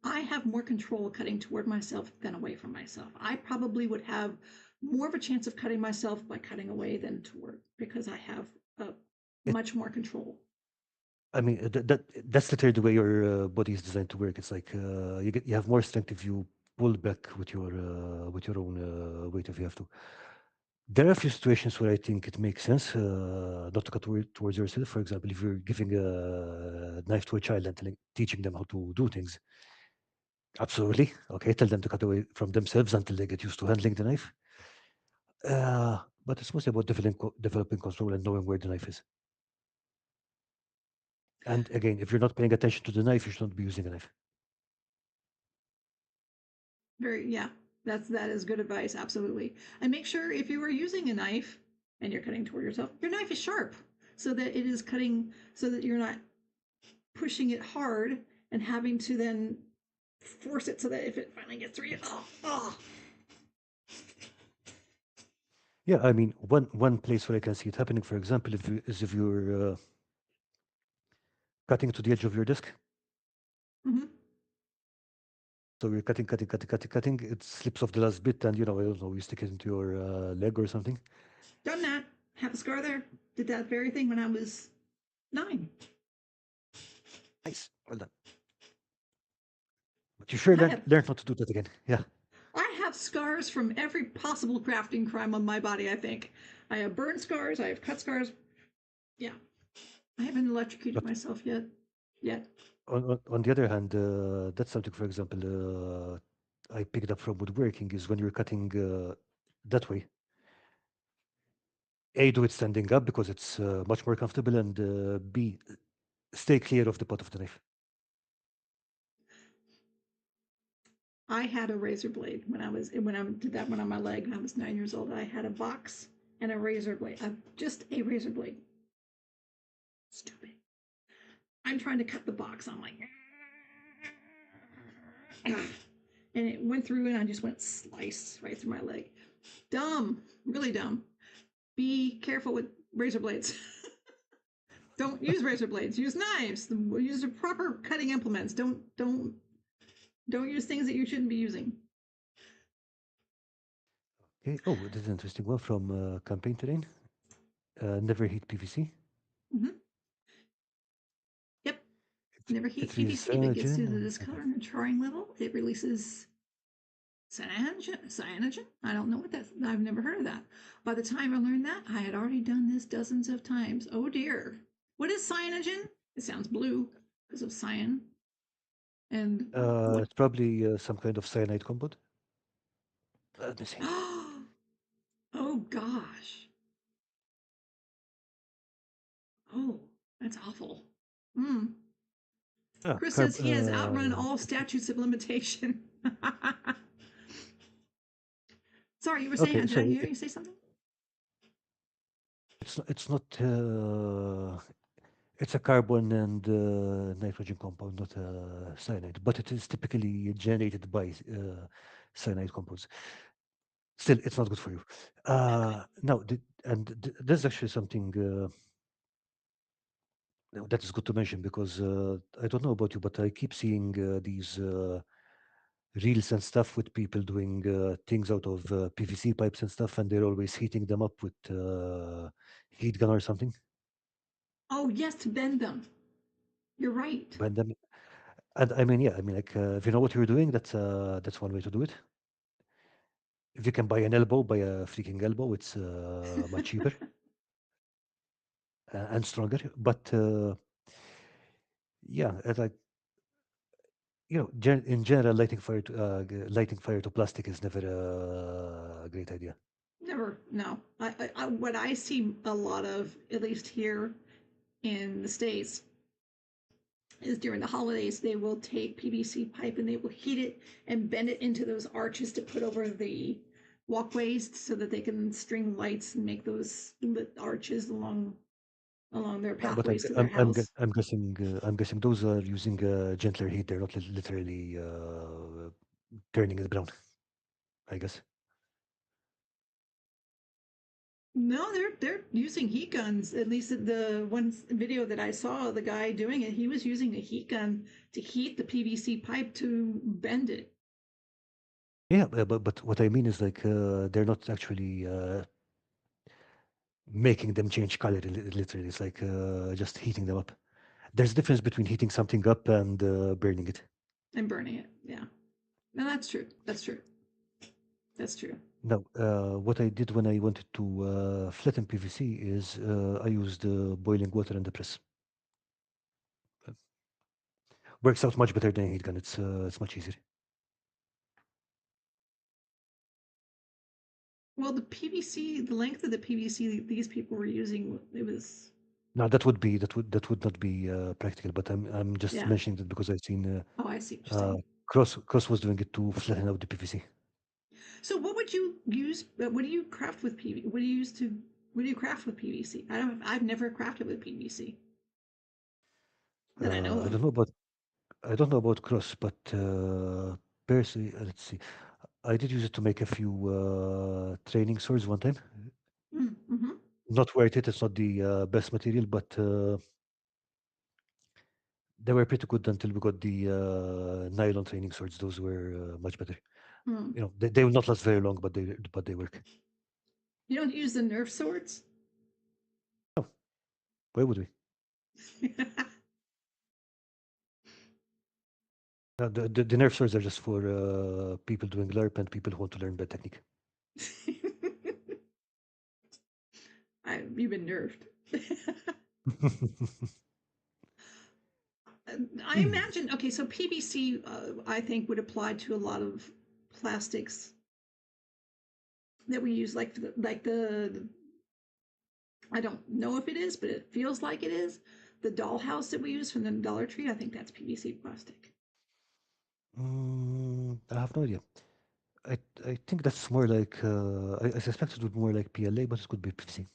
I have more control cutting toward myself than away from myself. I probably would have more of a chance of cutting myself by cutting away than toward because I have It, much more control. I mean, that's literally the way your body is designed to work. It's like you have more strength if you pull back with your own weight if you have to. There are a few situations where I think it makes sense not to cut towards yourself. For example, if you're giving a knife to a child and teaching them how to do things, absolutely. Okay, tell them to cut away from themselves until they get used to handling the knife. But it's mostly about developing control and knowing where the knife is. And again, if you're not paying attention to the knife, you should not be using a knife. Very, yeah, that is good advice. Absolutely. And make sure if you are using a knife and you're cutting toward yourself, your knife is sharp so that it is cutting so that you're not pushing it hard and having to then force it so that if it finally gets through you, oh. Yeah, I mean, one place where I can see it happening, for example, is if you're cutting to the edge of your desk. Mm-hmm. So you're cutting. It slips off the last bit, and I don't know, you stick it into your leg or something. Done that. Have a scar there. Did that very thing when I was 9. Nice, well done. But you sure I have learned not to do that again. Yeah. I have scars from every possible crafting crime on my body, I think. I have burn scars, I have cut scars. Yeah. I haven't electrocuted But myself yet. Yet. on the other hand, that's something, for example, I picked up from woodworking is when you're cutting that way. A, do it standing up because it's much more comfortable, and B, stay clear of the pot of the knife. I had a razor blade when I did that one on my leg when I was 9 years old. I had a box and a razor blade. Just a razor blade. Stupid. I'm trying to cut the box. I'm like, and it went through and I just went slice right through my leg. Dumb, really dumb. Be careful with razor blades. Don't use razor blades. Use knives. Use the proper cutting implements. Don't use things that you shouldn't be using. Okay. Oh, this is an interesting one from Campaign Terrain. Never heat PVC. Mm-hmm. Yep. Never heat It PVC. reads If it gets to the cyanogen. discoloring and charring level, it releases cyanogen. I don't know what that. I've never heard of that. By the time I learned that, I had already done this dozens of times. Oh dear. What is cyanogen? It sounds blue because of cyan. And what? It's probably some kind of cyanide compound. Let me see. Oh gosh. Oh, that's awful. Hmm. Ah, Chris carb. says he has outrun all statutes of limitation. Sorry, you were saying, Okay, did I so hear you say something? it's not. It's a carbon and nitrogen compound, not a cyanide, but it is typically generated by cyanide compounds. Still, it's not good for you. Okay. Now, this is actually something that is good to mention because I don't know about you, but I keep seeing these reels and stuff with people doing things out of PVC pipes and stuff, and they're always heating them up with heat gun or something. Oh, yes, to bend them. You're right. Bend them. And I mean, yeah, I mean, like if you know what you're doing, that's one way to do it. If you can buy an elbow, buy a freaking elbow. It's much cheaper and stronger. But yeah, like in general, lighting fire to plastic is never a great idea. Never, no. What I see a lot of, at least here in the States, is during the holidays, they will take PVC pipe and they will heat it and bend it into those arches to put over the walkways so that they can string lights and make those lit arches along their But pathways to their house. I'm guessing those are using gentler heat. They're not literally turning it brown. I guess. No, they're using heat guns. At least the one video that I saw, the guy doing it, he was using a heat gun to heat the PVC pipe to bend it. Yeah, but what I mean is like they're not actually making them change color. Literally, it's like just heating them up. There's a difference between heating something up and burning it. And burning it. Yeah. No, that's true. That's true. That's true. Now, what I did when I wanted to flatten PVC is I used boiling water in the press. Uh, Works out much better than a heat gun. It's much easier. Well, the PVC, the length of the PVC these people were using, it was, Now that would not be practical, but I'm just yeah. mentioning that because I've seen Oh, I see what you're uh, saying. Cross was doing it to flatten out the PVC. So, what would you use? What do you craft with PVC? What do you use to? What do you craft with PVC? I've never crafted with PVC that I know I of. don't know about I don't know about cross, but personally, let's see. I did use it to make a few training swords one time. Mm-hmm. Not worth it. It's not the best material, but they were pretty good until we got the nylon training swords. Those were much better. Mm. You know, they will not last very long, but they work. You don't use the Nerf swords? Oh, why would we? The nerf swords are just for people doing LARP and people who want to learn bad technique. You've been nerfed. I Mm. imagine, okay, so PVC, I think, would apply to a lot of plastics that we use, I don't know if it is, but it feels like it is. The dollhouse that we use from the Dollar Tree, I think that's PVC plastic. I have no idea. I I think that's more like I suspect it would be more like PLA, but it could be PVC.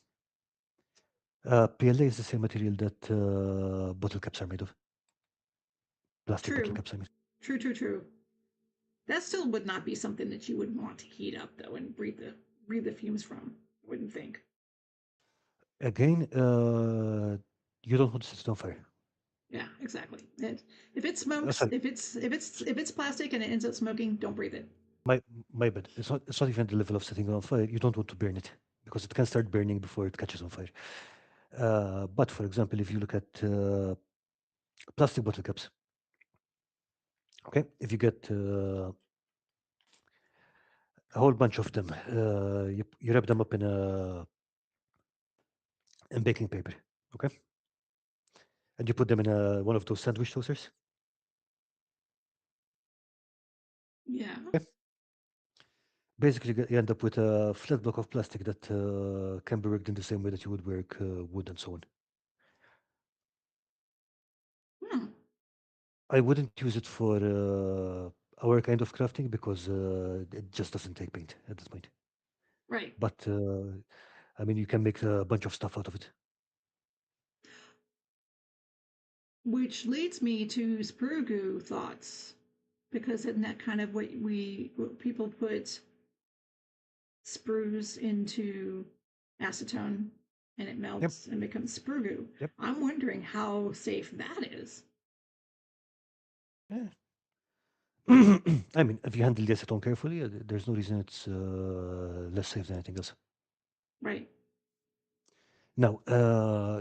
PLA is the same material that bottle caps are made of. Plastic bottle True, caps, I mean. true, true, true. That still would not be something that you would want to heat up though and breathe the fumes from. I wouldn't think. Again, you don't want to set it on fire. Yeah, exactly. If it smokes, Sorry, if it's plastic and it ends up smoking, don't breathe it. my my bad. It's not even the level of setting it on fire. You don't want to burn it because it can start burning before it catches on fire. But for example, if you look at plastic bottle caps, okay, if you get a whole bunch of them, you wrap them up in baking paper, okay, and you put them in one of those sandwich toasters. Yeah. Okay? Basically, you end up with a flat block of plastic that can be worked in the same way that you would work wood and so on. Hmm. I wouldn't use it for our kind of crafting because it just doesn't take paint at this point. Right. But I mean, you can make a bunch of stuff out of it. Which leads me to sprue goo thoughts, because isn't that kind of what people put sprues into acetone and it Yep, melts and becomes sprue goo. yep. I'm wondering how safe that is. Yeah. I mean, if you handle the acetone carefully, there's no reason it's less safe than anything else. Right. Now,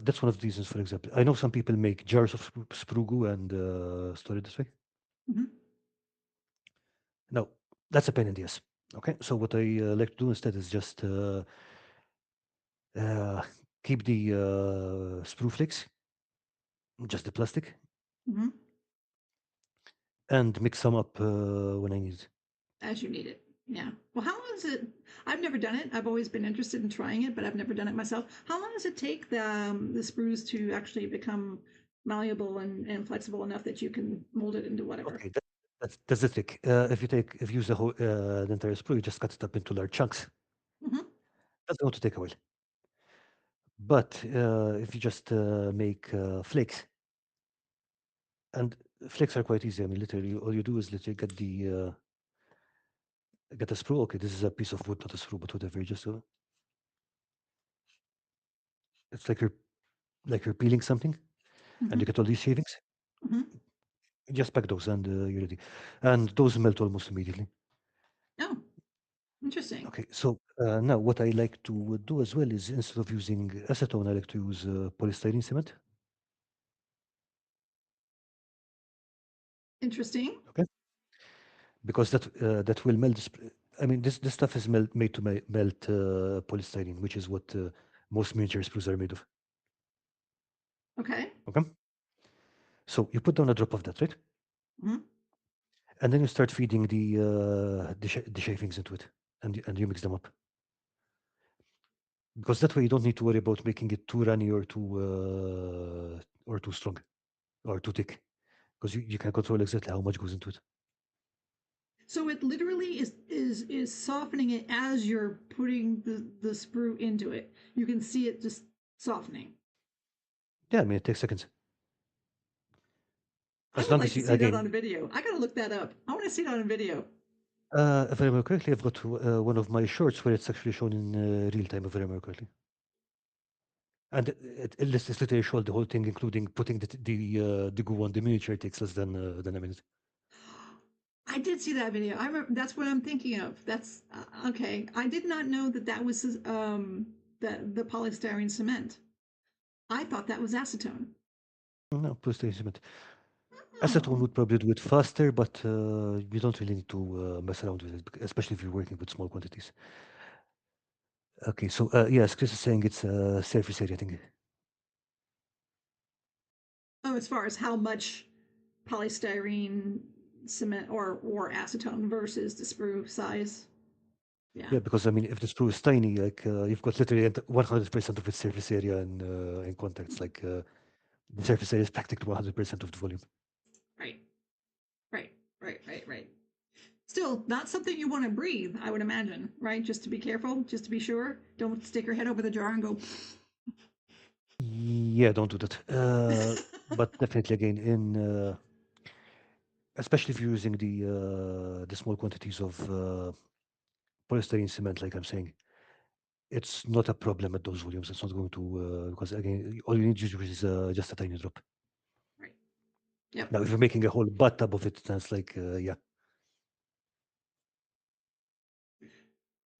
that's one of the reasons, for example. I know some people make jars of sprugu and store it this way. Mm-hmm. Now, that's a pain in the ass. Okay, so what I like to do instead is just uh, keep the sprue flakes, just the plastic, Mm-hmm. and mix some up when I need it. As you need it. Yeah. Well, how long is it? I've never done it. I've always been interested in trying it, but I've never done it myself. How long does it take the sprues to actually become malleable and flexible enough that you can mold it into whatever? Okay, that's the trick. If you use the entire sprue, you just cut it up into large chunks. Mm-hmm. That's going to take a while. But if you just make flakes, and flakes are quite easy. I mean, literally, all you do is literally get a sprue. Okay, this is a piece of wood, not a sprue, but whatever. You just it's like you're peeling something, and Mm-hmm. you get all these shavings. Mm-hmm. You just pack those, and you're ready. And those melt almost immediately. Oh, interesting. Okay, so now what I like to do as well is instead of using acetone, I like to use polystyrene cement. Interesting. Okay, because that will melt. I mean, this stuff is made to melt polystyrene, which is what most miniature sprues are made of. Okay. Okay, so you put down a drop of that, right? Mm-hmm. And then you start feeding the shavings into it, and you mix them up. Because that way you don't need to worry about making it too runny or too strong or too thick. Because you can control exactly how much goes into it. So it literally is softening it as you're putting the sprue into it. You can see it just softening. Yeah, I mean it takes seconds. I As would long like as to you, see that on a again, video. I gotta look that up. I want to see it on a video. if I remember correctly, I've got one of my shorts where it's actually shown in real time, if I remember correctly. And it's literally showed the whole thing, including putting the goo on the miniature. It takes less than a minute. I did see that video. I remember that's what I'm thinking of. That's okay. I did not know that that was the polystyrene cement. I thought that was acetone. No, post cement. Acetone Oh, would probably do it faster, but you don't really need to mess around with it, especially if you're working with small quantities. Okay, so yes, Chris is saying it's surface area thing. oh, as far as how much polystyrene cement or acetone versus the sprue size. Yeah. Yeah, because I mean, if the screw is tiny, like you've got literally 100% of its surface area in contacts. Like the surface area is practically 100% of the volume. Right. Right. Right. Still, not something you want to breathe, I would imagine, right? Just to be careful, just to be sure. Don't stick your head over the jar and go. Yeah, don't do that. But definitely, again, in especially if you're using the small quantities of polystyrene cement, like I'm saying, it's not a problem at those volumes. It's not going to because again, all you need usually is just a tiny drop. Right. Yep. Now, if you're making a whole bathtub of it, that's like yeah.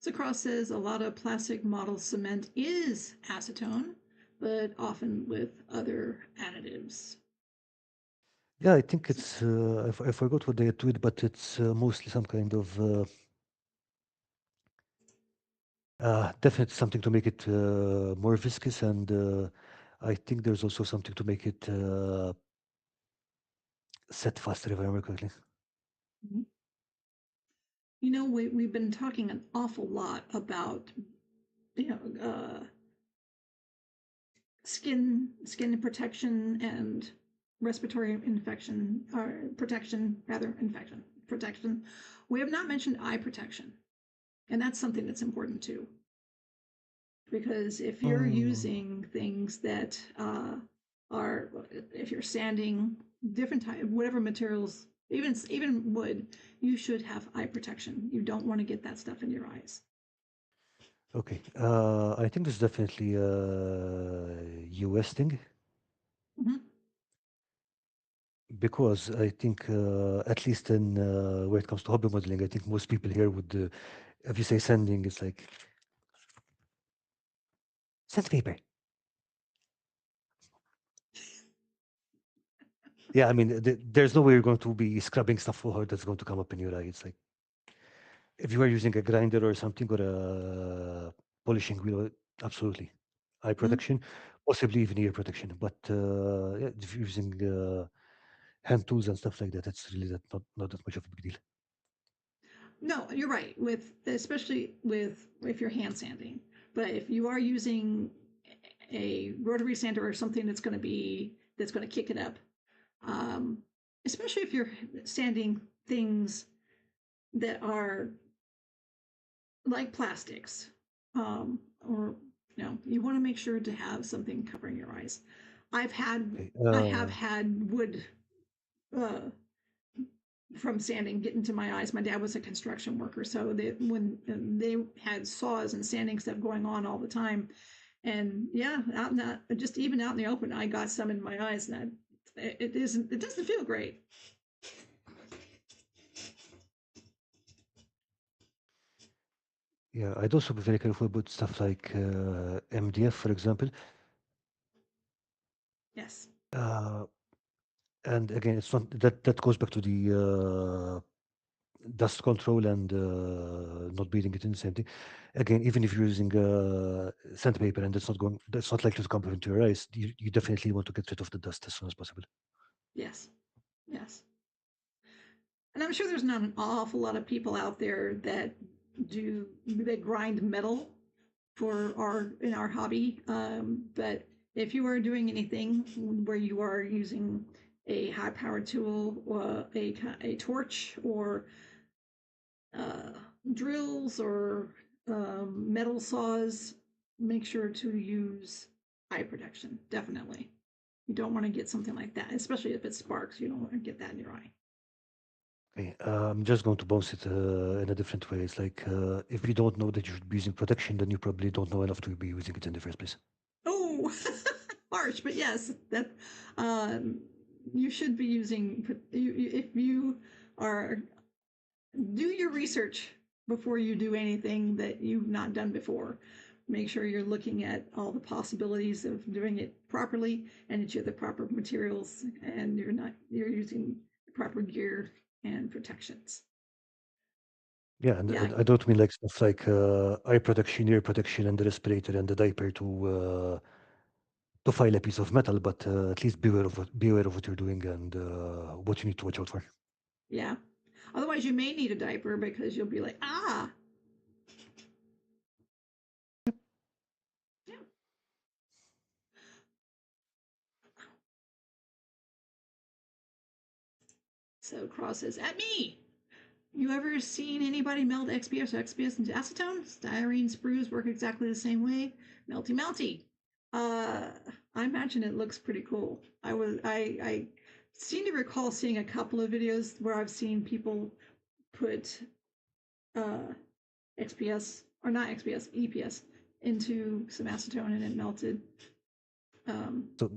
Sacross says a lot of plastic model cement is acetone, but often with other additives. Yeah, I think So, it's I forgot what they had to it, but it's mostly some kind of definitely something to make it more viscous, and I think there's also something to make it set faster, if I remember correctly. we've been talking an awful lot about you know skin protection and respiratory infection or protection rather infection protection. We have not mentioned eye protection, and that's something that's important too, because if you're Mm, using things that are if you're sanding different type whatever materials, even wood, you should have eye protection. You don't want to get that stuff in your eyes. okay, I think this is definitely a US thing Mm-hmm. because I think at least in where it comes to hobby modeling, I think most people here would, if you say sanding, it's like sandpaper. Yeah, I mean, there's no way you're going to be scrubbing stuff so hard that's going to come up in your eye. It's like if you are using a grinder or something or a polishing wheel, absolutely. Eye Mm-hmm. protection, possibly even ear protection. But yeah, if you're using hand tools and stuff like that, it's really not that much of a big deal. No, you're right. With especially with if you're hand sanding, but if you are using a rotary sander or something that's going to kick it up, um, especially if you're sanding things that are like plastics, or you want to make sure to have something covering your eyes. I've had Okay. I have had wood uh, from sanding get into my eyes. My dad was a construction worker, so when they had saws and sanding stuff going on all the time, and yeah, out in that, just even out in the open, I got some in my eyes, and it doesn't feel great. Yeah, I'd also be very careful about stuff like MDF, for example. Yes, Uh, and again, it's not that goes back to the dust control and not breathing it in the same thing. Again, even if you're using sandpaper and that's not likely to come into your eyes, you definitely want to get rid of the dust as soon as possible. yes, yes. And I'm sure there's not an awful lot of people out there that grind metal for our in our hobby. But if you are doing anything where you are using a high powered tool, or a torch, or uh, drills, or metal saws, make sure to use eye protection. Definitely. You don't want to get something like that, especially if it sparks. You don't want to get that in your eye. Okay, I'm just going to bounce it in a different way. It's like if you don't know that you should be using protection, then you probably don't know enough to be using it in the first place. Oh, harsh, but yes, that um, you should be using. If you are, do your research before you do anything that you've not done before. Make sure you're looking at all the possibilities of doing it properly, and that you have the proper materials, and you're using the proper gear and protections. Yeah, Yeah, and I don't mean like stuff like eye protection, ear protection, and the respirator and the diaper to file a piece of metal, but at least be aware of what you're doing and what you need to watch out for. yeah. Otherwise, you may need a diaper because you'll be like, ah, yeah. So Cross says, at me. You ever seen anybody melt XPS or XPS into acetone? Styrene sprues work exactly the same way. Melty, melty. Uh, I imagine it looks pretty cool. I seem to recall seeing a couple of videos where I've seen people put uh, XPS or not XPS, EPS into some acetone and it melted. Um, So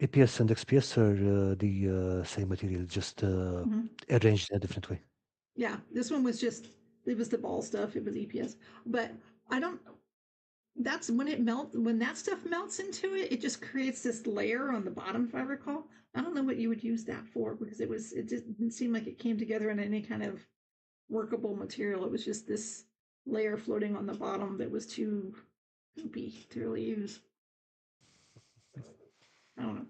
APS and XPS are the same material, just mhm. arranged in a different way. Yeah, this one was just it was the ball stuff. It was EPS, but I don't that's when that stuff melts into it, it just creates this layer on the bottom, if I recall. I don't know what you would use that for because it just didn't seem like it came together in any kind of workable material. It was just this layer floating on the bottom that was too poopy to really use. I don't know.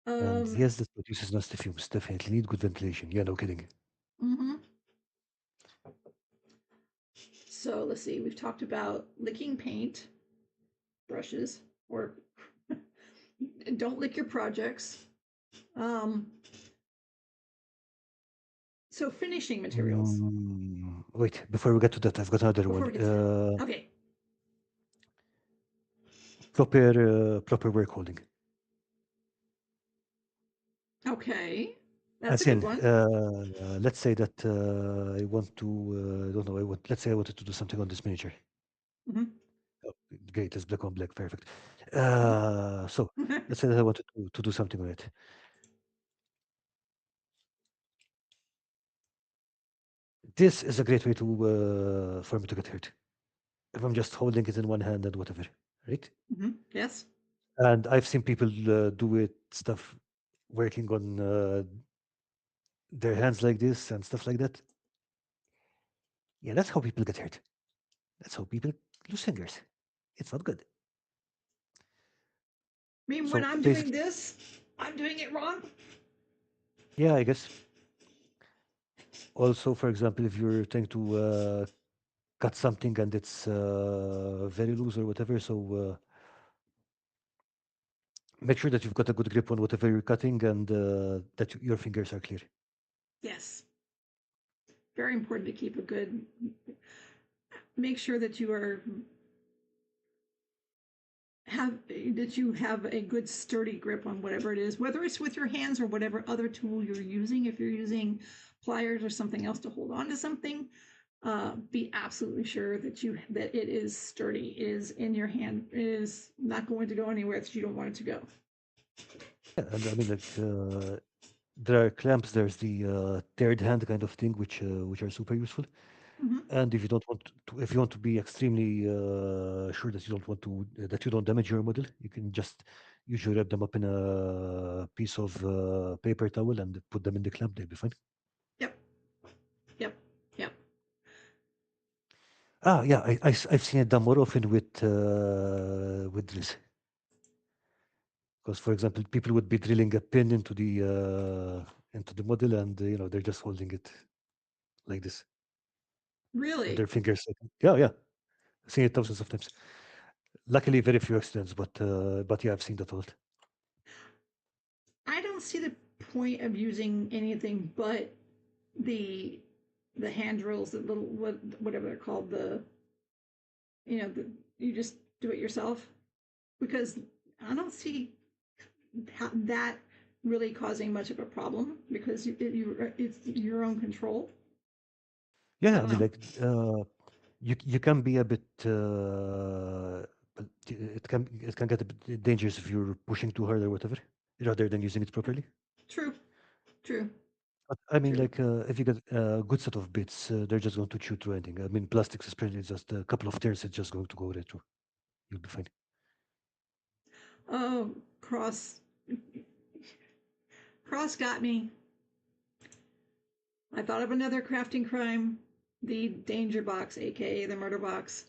And yes, this produces nasty fumes. Definitely need good ventilation. Yeah, no kidding. Mhm. So let's see. We've talked about licking paint brushes or don't lick your projects. Um, so finishing materials. Wait, before we get to that, I've got another Before one. we get to that, okay, Proper work holding. okay, that's a As good in, one. let's say that I want to, I don't know, let's say I wanted to do something on this miniature. Mm-hmm. Oh, great, it's black on black, perfect. Mm-hmm. So let's say that I wanted to do something on it. This is a great way to for me to get hurt. If I'm just holding it in one hand and whatever, right? Mm-hmm. Yes. And I've seen people do it stuff working on their hands like this and stuff like that. Yeah, that's how people get hurt. That's how people lose fingers. It's not good. I mean, when So I'm doing basically, this, I'm doing it wrong. yeah, I guess. Also, for example, if you're trying to cut something and it's very loose or whatever, so make sure that you've got a good grip on whatever you're cutting and that your fingers are clear. Yes. Very important to keep a good, make sure that you have a good sturdy grip on whatever it is, whether it's with your hands or whatever other tool you're using. If you're using pliers or something else to hold on to something, be absolutely sure that it is sturdy, it is in your hand, it is not going to go anywhere that you don't want it to go. Yeah, and I mean, like, there are clamps, there's the third hand kind of thing, which are super useful. Mm-hmm. And if you don't want to, if you want to be extremely sure that you don't damage your model, you can just usually wrap them up in a piece of paper towel and put them in the clamp. They'll be fine. Yep. Yep. Yep. Ah, yeah, I've seen it done more often with drills. Because, for example, people would be drilling a pin into the model, and they're just holding it like this with Really, their fingers. Yeah, yeah, I've seen it thousands of times. Luckily, very few accidents, but yeah, I've seen that a lot. I don't see the point of using anything but the the hand drills, the little whatever they're called, the you just do it yourself because I don't see. that really causing much of a problem because it's your own control. I Yeah, I don't mean, know. like you can be a bit. It can get a bit dangerous if you're pushing too hard or whatever, rather than using it properly. True, true, But I mean, true. like if you get a good set of bits, they're just going to chew through anything. I mean, plastics is probably just a couple of turns. It's just going to go right through. You'll be fine. Oh, cross got me. I thought of another crafting crime, the danger box, aka the murder box.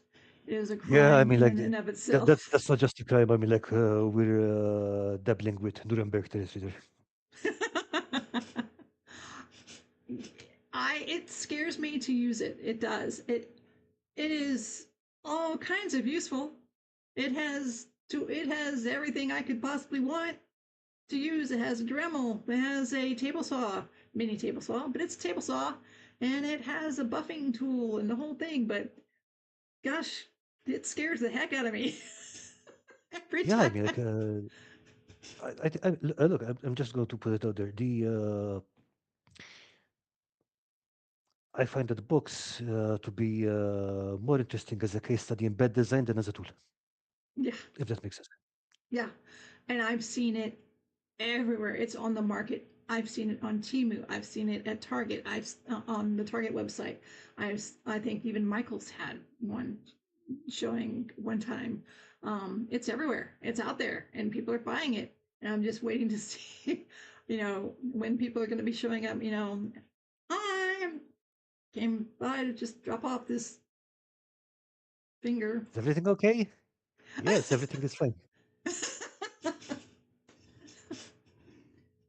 It is a Yeah, I crime mean, like in and of that itself. that's not just a crime. I mean, like we're dabbling with Nuremberg territory there. I it scares me to use it. It does. It is all kinds of useful. It has everything I could possibly want to use. It has a Dremel. It has a table saw, mini table saw, but it's a table saw, and it has a buffing tool and the whole thing. But gosh, it scares the heck out of me every Yeah, I time. mean, like look, I'm just going to put it out there. I find that books to be more interesting as a case study in bed design than as a tool, Yeah, if that makes sense. yeah, and I've seen it everywhere. It's on the market. I've seen it on Temu. I've seen it at Target. I've on the Target website. I think even Michael's had one showing one time. It's everywhere. It's out there, and people are buying it. And I'm just waiting to see, when people are going to be showing up. I came by to just drop off this finger. Is everything okay? Yes, everything is fine.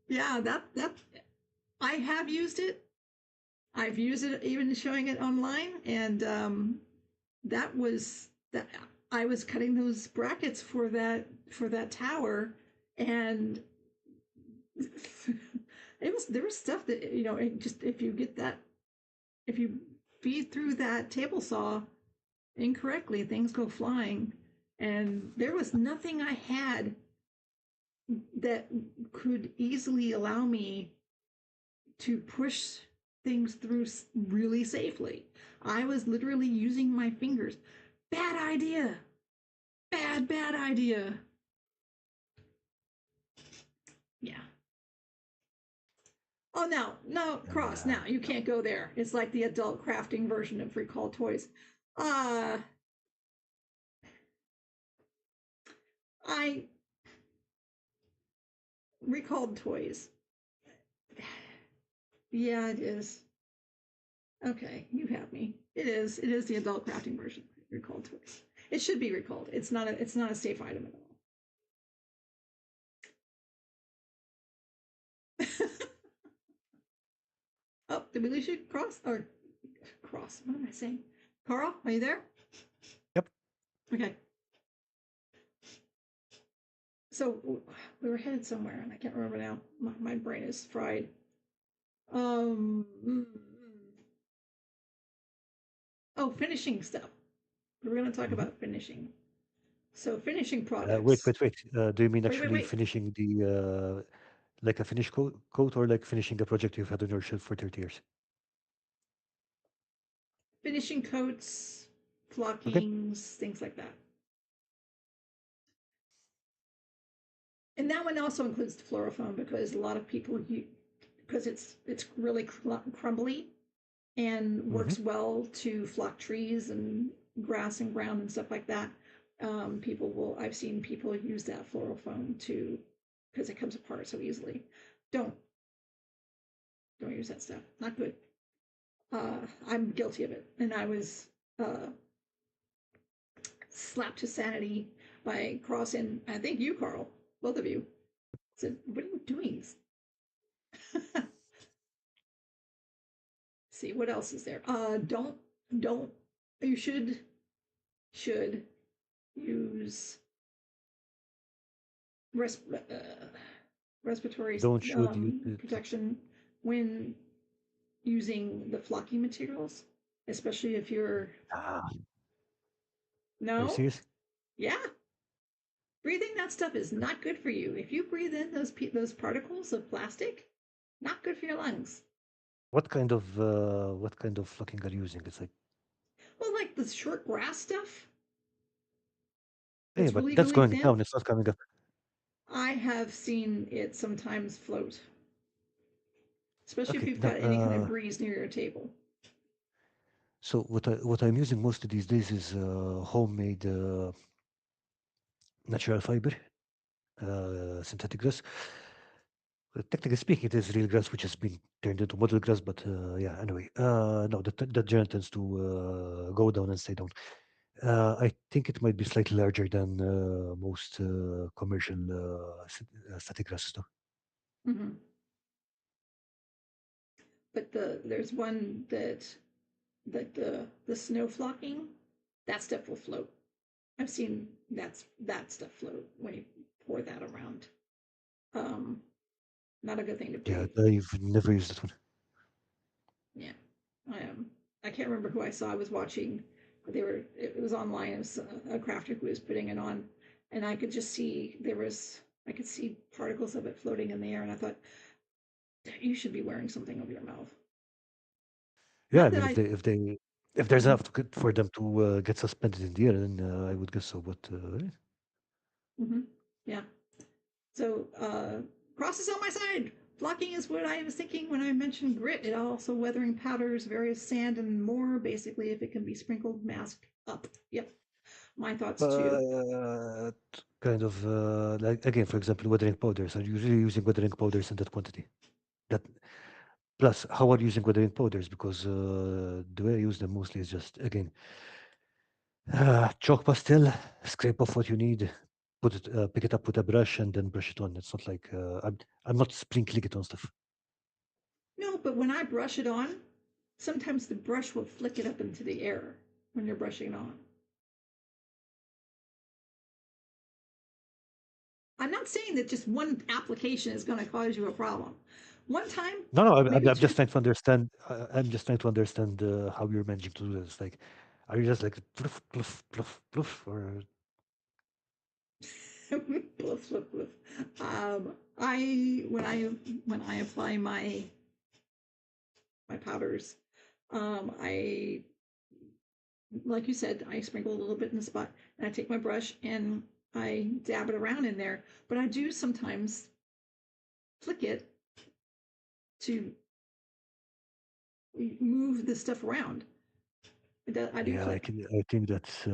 Yeah, that I have used it. I've used it even showing it online, and that was that I was cutting those brackets for that tower, and it was there was stuff that it just if you feed through that table saw incorrectly, things go flying, and there was nothing I had that could easily allow me to push things through really safely. I was literally using my fingers. Bad idea. Bad idea. Yeah. Oh, no, Cross. Now you No. can't go there. It's like the adult crafting version of Recall Toys. Uh, I recalled toys. Yeah, it is. Okay, you have me. It is. It is the adult crafting version. Recalled toys. It should be recalled. It's not a safe item at all. Oh, did we lose you, Cross? Or Cross? What am I saying? Carl, are you there? Yep. Okay. So we were headed somewhere, and I can't remember now. My brain is fried. Um. Oh, finishing stuff. We're going to talk Hmm. about finishing. So finishing Wait, products. wait, wait. Do you mean Wait, wait, actually wait. finishing like a finished coat or like finishing a project you've had on your shelf for 30 years? Finishing coats, Okay. flockings, things like that. And that one also includes the fluorofoam because a lot of people because it's really crumbly and Hmm. works well to flock trees and grass and ground and stuff like that. I've seen people use that fluorofoam to because it comes apart so easily. Don't don't use that stuff. Not good. I'm guilty of it, and I was uh, slapped to sanity by Cross. I think you, Carl, both of you said, "What are you doing?" See what else is there. Don't you should use res- uh, respiratory Don't should you? protection when using the flocky materials, especially if you're Ah, are you no, serious? yeah, Breathing that stuff is not good for you. If you breathe in those particles of plastic, not good for your lungs. what kind of flocking are you using? It's like, Well, like the short grass stuff hey, that's but really, that's really going thin, down. It's not coming up. I have seen it sometimes float, especially if Okay, you've now, got any kind of breeze near your table. so what I'm using most of these days is homemade natural fiber, synthetic grass. Technically speaking, it is real grass which has been turned into model grass, but yeah, anyway. No, the gel tends to go down and stay down. I think it might be slightly larger than most commercial static grasses, though. Hmm. But there's one that the snow flocking, that stuff will float. I've seen that stuff float when you pour that around. Um, Not a good thing to Yeah, breathe. I've never used that one. Yeah, I I can't remember who I saw. I was watching, but they were. It was online. It was a crafter who was putting it on, and I could just see there was. I could see particles of it floating in the air, and I thought you should be wearing something over your mouth. Yeah, I Not that mean, I. if there's Mhm, enough for them to get suspended in the air, then I would guess so. But mhm, yeah. So cross is on my side. Flocking is what I was thinking when I mentioned grit. It also weathering powders, various sand, and more. Basically, if it can be sprinkled, masked up. Yep, my thoughts too. but kind of like again, for example, weathering powders. Are you really using weathering powders in that quantity? That plus, how are you using weathering powders? Because the way I use them mostly is just again chalk pastel, scrape off what you need, pick it up with a brush, and then brush it on. It's not like I'm not sprinkling it on stuff. No, but when I brush it on, sometimes the brush will flick it up into the air when you're brushing it on. I'm not saying that just one application is going to cause you a problem. One time, No, no, maybe I'm two. just trying to understand. I'm just trying to understand how you're managing to do this. Like, are you just like pluff, pluff, pluff, pluff, or Bloof, bloof, bloof. I when I apply my powders, I like you said, I sprinkle a little bit in the spot, and I take my brush and I dab it around in there. But I do sometimes flick it to move the stuff around. I do yeah, flick. I think that's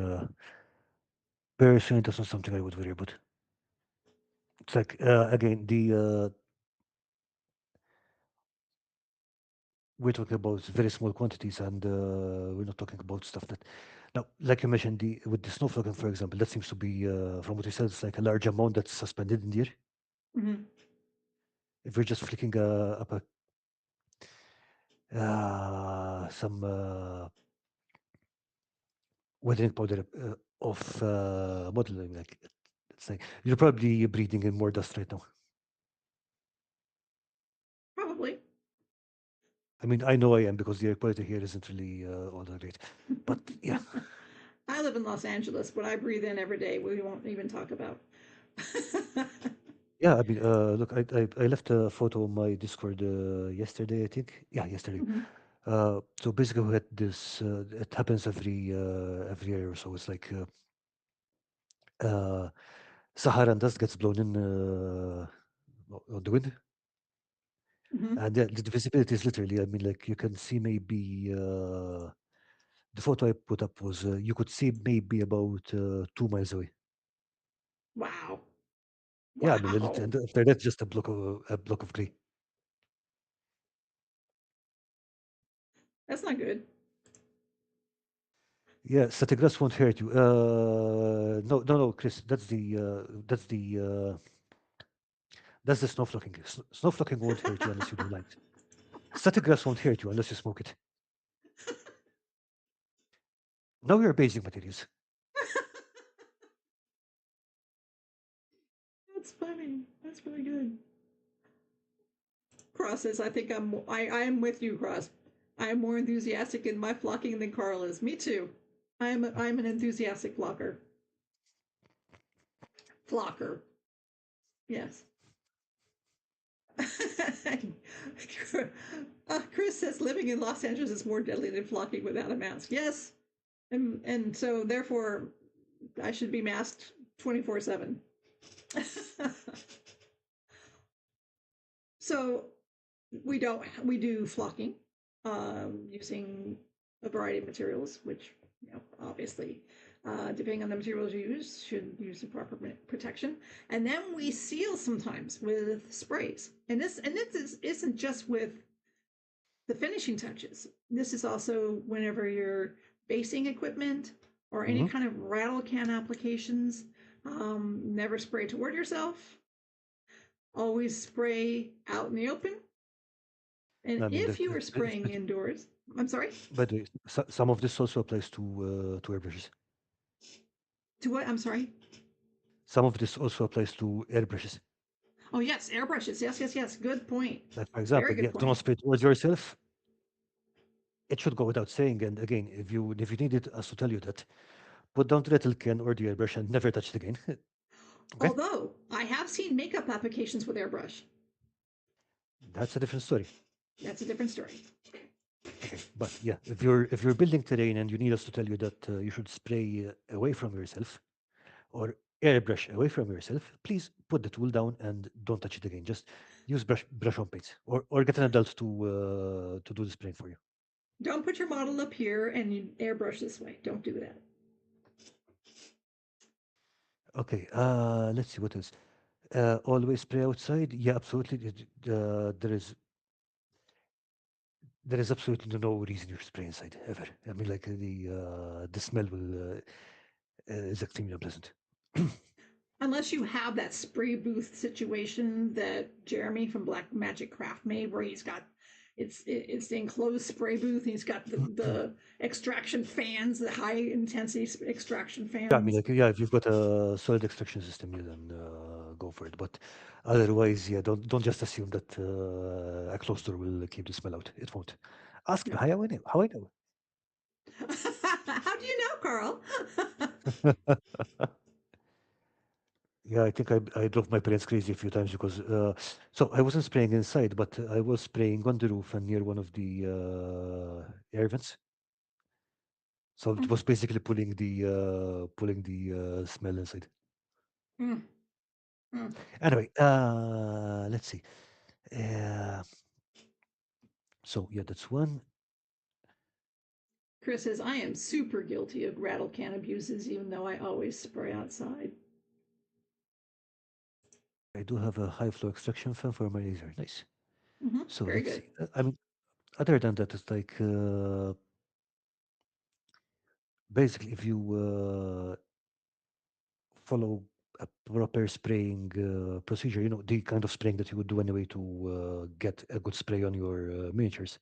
personally that's not something I would worry about. It's like again the we're talking about very small quantities, and we're not talking about stuff that now, like you mentioned, the with the snowflake, for example, that seems to be from what you said, it's like a large amount that's suspended in the air. Mm-hmm. If we're just flicking up a some weathering powder of modeling, like it's like you're probably breathing in more dust right now. Probably. I mean, I know I am because the air quality here isn't really all that great. But yeah, I live in Los Angeles, but I breathe in every day. We won't even talk about. yeah. I mean, look, I left a photo on my Discord yesterday. I think, yeah, yesterday. Mm-hmm. So basically, we had this. It happens every year or so. It's like uh, Saharan dust gets blown in on the wind, Mm-hmm. and the visibility is literally. I mean, like you can see maybe. The photo I put up was you could see maybe about 2 miles away. Wow. Yeah, I mean, Wow. and after that's just a block of gray. That's not good. Yeah, static grass won't hurt you. No, no, no, Chris, that's the snow flocking. Snow flocking won't hurt you unless you do light. Static grass won't hurt you unless you smoke it. Now you're basic materials. That's funny. That's really good. Cross says, I think I am with you, Cross. I am more enthusiastic in my flocking than Carl is. Me too. I'm an enthusiastic flocker. Flocker. Yes. Chris says living in Los Angeles is more deadly than flocking without a mask. Yes, and so therefore I should be masked 24/7. So we do flocking using a variety of materials, which obviously depending on the materials you use should use the proper protection. And then we seal sometimes with sprays. Isn't just with the finishing touches. This is also whenever you're basing equipment or any Mhm. kind of rattle can applications. Never spray toward yourself. Always spray out in the open. And I mean, if you are spraying indoors, I'm sorry, by the way, some of this also applies to airbrushes. to what? I'm sorry. Some of this also applies to airbrushes. Oh, yes, airbrushes. Yes, yes, yes. Good point. Like for Very example, good yeah, do not point. spray towards yourself. It should go without saying. And again, if you needed us to tell you that, put down the little can or the airbrush and never touch it again. Okay, Although I have seen makeup applications with airbrush. that's a different story. That's a different story. Okay, but yeah, if you're building terrain and you need us to tell you that you should spray away from yourself or airbrush away from yourself, please put the tool down and don't touch it again. Just use brush on paints or get an adult to do the spraying for you. Don't put your model up here and you airbrush this way. Don't do that. Okay, let's see what else. Always spray outside. Yeah, absolutely. There is absolutely no reason you spray inside ever. I mean, like the smell will is extremely unpleasant. Unless you have that spray booth situation that Jeremy from Black Magic Craft made, where it's the enclosed spray booth. And he's got the extraction fans, the high intensity extraction Yeah, I mean, fans. like, yeah, if you've got a solid extraction system, you then go for it. But otherwise, yeah, don't just assume that a closed door will keep the smell out. It won't. Ask me No. how I know. How I know. How do you know, Carl? Yeah, I think I drove my parents crazy a few times because so I wasn't spraying inside, but I was spraying on the roof and near one of the air vents. So it was basically pulling the smell inside. Mm, mm. Anyway, let's see. Uh, so yeah, that's one. Chris says, I am super guilty of rattle can abuses, even though I always spray outside. I do have a high flow extraction fan for my laser. Nice. So Very let's good. see. I mean, other than that, it's like basically if you follow a proper spraying procedure, the kind of spraying that you would do anyway to get a good spray on your miniatures.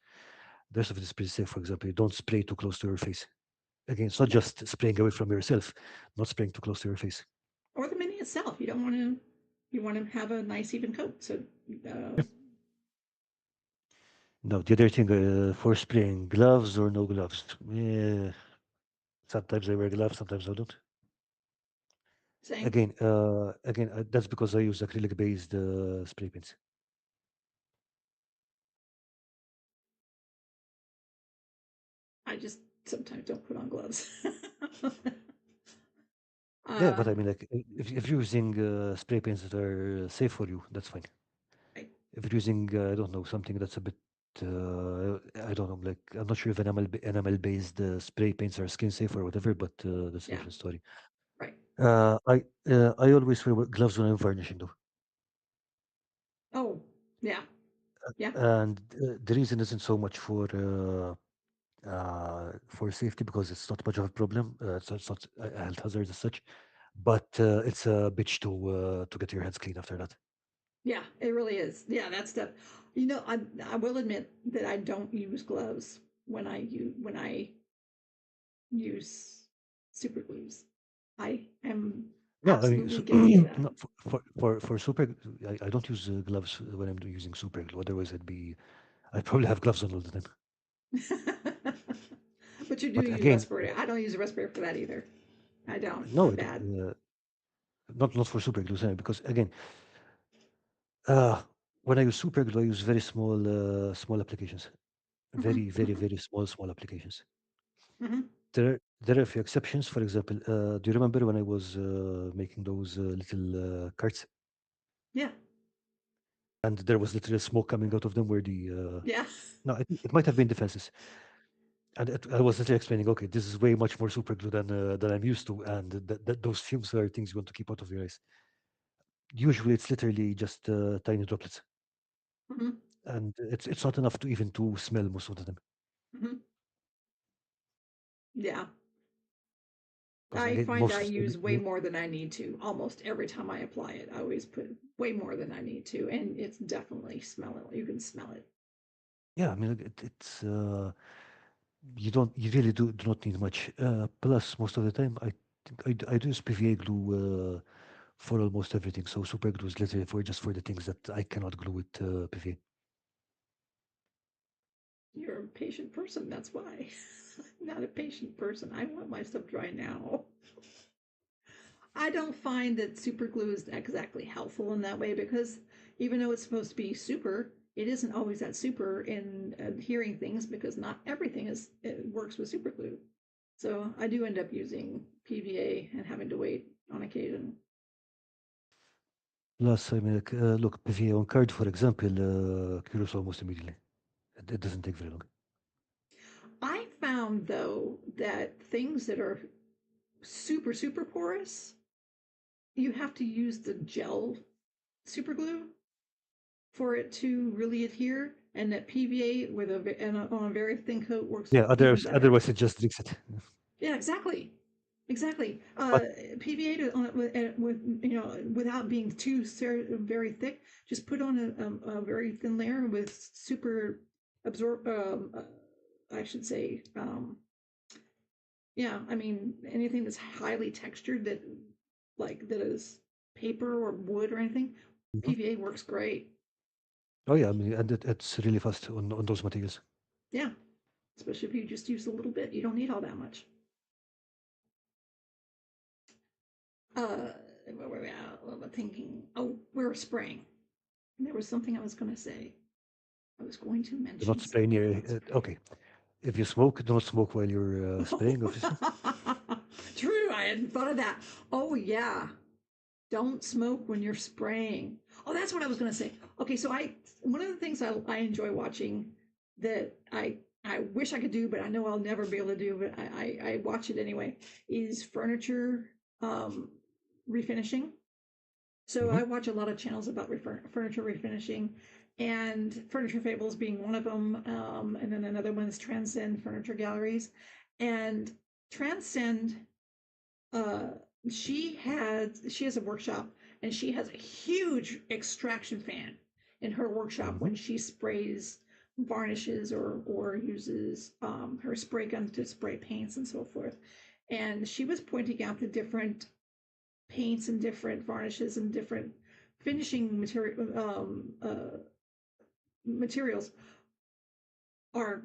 The rest of it is pretty safe. For example, you don't spray too close to your face. Again, it's not Yeah. just spraying away from yourself, not spraying too close to your face. Or the mini itself. You want to have a nice even coat. So uh, Now, the other thing for spraying, gloves or no gloves. Sometimes I wear gloves, sometimes I don't. same. Again, that's because I use acrylic-based spray paints. I just sometimes don't put on gloves. Yeah, uh, but I mean, like, if you're using spray paints that are safe for you, that's fine. right. If you're using, I don't know, something that's a bit, I don't know, like, I'm not sure if enamel-based spray paints are skin safe or whatever, but that's a Yeah. different story. Right. I always wear gloves when I'm varnishing, though. Oh, yeah. Yeah. And the reason isn't so much for safety because it's not much of a problem. It's not a health hazard as such, but it's a bitch to get your hands clean after that. Yeah. It really is. Yeah. That stuff. I will admit that I don't use gloves when I use super glues. I am No, I mean, absolutely guilty of that. no, for super, I don't use gloves when I'm using super glue. Otherwise, I'd probably have gloves on all the time. But you do But use again, respirator. I don't use a respirator for that either. I don't. no, I'm bad. Not for super glue, sorry, because again, uh, when I use super glue, I use very small applications, Hmm. very small applications. Hmm. There are a few exceptions. For example, do you remember when I was making those little carts, Yeah. and there was literally smoke coming out of them where the Yeah. no, it might have been the fences. And I was literally explaining, okay, this is way much more super glue than I'm used to, and those fumes are things you want to keep out of your eyes. Usually, it's literally just tiny droplets, Hmm. and it's not enough to even to smell most of the time. Hmm. Yeah. Because I again, find I most of use way more than I need to almost every time I apply it. I always put way more than I need to, and it's definitely smell it. You can smell it. yeah, I mean, it's you really do not need much. Plus, most of the time, I do use PVA glue for almost everything. So super glue is literally for just for the things that I cannot glue with PVA. You're a patient person. That's why. I'm not a patient person. I want my stuff dry now. I don't find that super glue is exactly helpful in that way because even though it's supposed to be super, it isn't always that super in adhering things because not everything is it works with super glue. So I do end up using PVA and having to wait on occasion. Plus, I mean, like, look, PVA on card, for example, cures almost immediately. It doesn't take very long. I found though that things that are super porous, you have to use the gel super glue for it to really adhere, and that PVA with on a very thin coat works Yeah, even others better. otherwise it just drinks it. Yeah, exactly, exactly. But PVA with without being too very thick, just put on a very thin layer with super absorb. I should say, yeah. I mean, anything that's highly textured that is paper or wood or anything, mhm. PVA works great. Oh yeah, I mean, and it's really fast on those materials. Yeah, especially if you just use a little bit. You don't need all that much. Where were we at? What am I thinking? Oh, we're spraying. There was something I was going to say. I was going to Do not mention spray something near. about spraying. Okay, if you smoke, do not smoke while you're spraying, obviously. True, I hadn't thought of that. Oh, yeah. Don't smoke when you're spraying. Oh, that's what I was going to say. Okay, so one of the things I enjoy watching that I wish I could do, but I know I'll never be able to do, but I watch it anyway, is furniture um, refinishing. So Hmm. I watch a lot of channels about furniture refinishing, and Furniture Fables being one of them, and then another one is Transcend Furniture Galleries, and Transcend. Uh, she has a workshop, and she has a huge extraction fan in her workshop Hmm. when she sprays varnishes or uses her spray gun to spray paints and so forth. And she was pointing out the different paints and different varnishes and different finishing materials are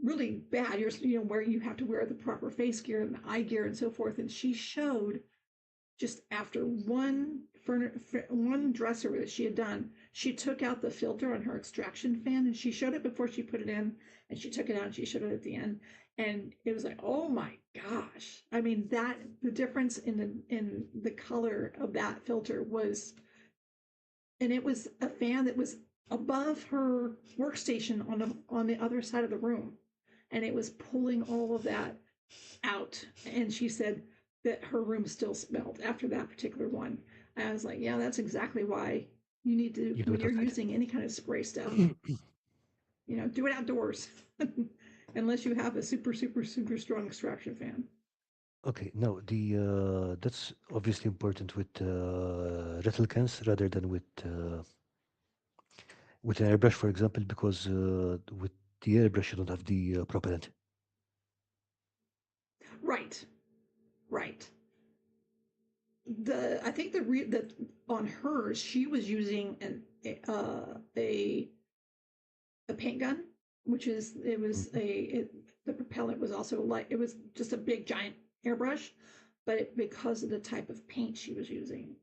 really bad. Where you have to wear the proper face gear and the eye gear and so forth. And she showed just after one dresser that she had done, she took out the filter on her extraction fan and she showed it before she put it in, and she took it out and she showed it at the end, and it was like, oh my gosh! I mean, that the difference in the color of that filter was, and it was a fan that was above her workstation on the other side of the room, and it was pulling all of that out. And she said that her room still smelled after that particular one. I was like, yeah, that's exactly why you need to, You do when it you're outside. using any kind of spray stuff, do it outdoors. Unless you have a super strong extraction fan. Okay, now the that's obviously important with rattle cans rather than with an airbrush, for example, because with the airbrush you don't have the propellant. Right, right. I think that on hers she was using a paint gun, which is it was Mhm. the propellant was also like it was just a big giant airbrush, but because of the type of paint she was using.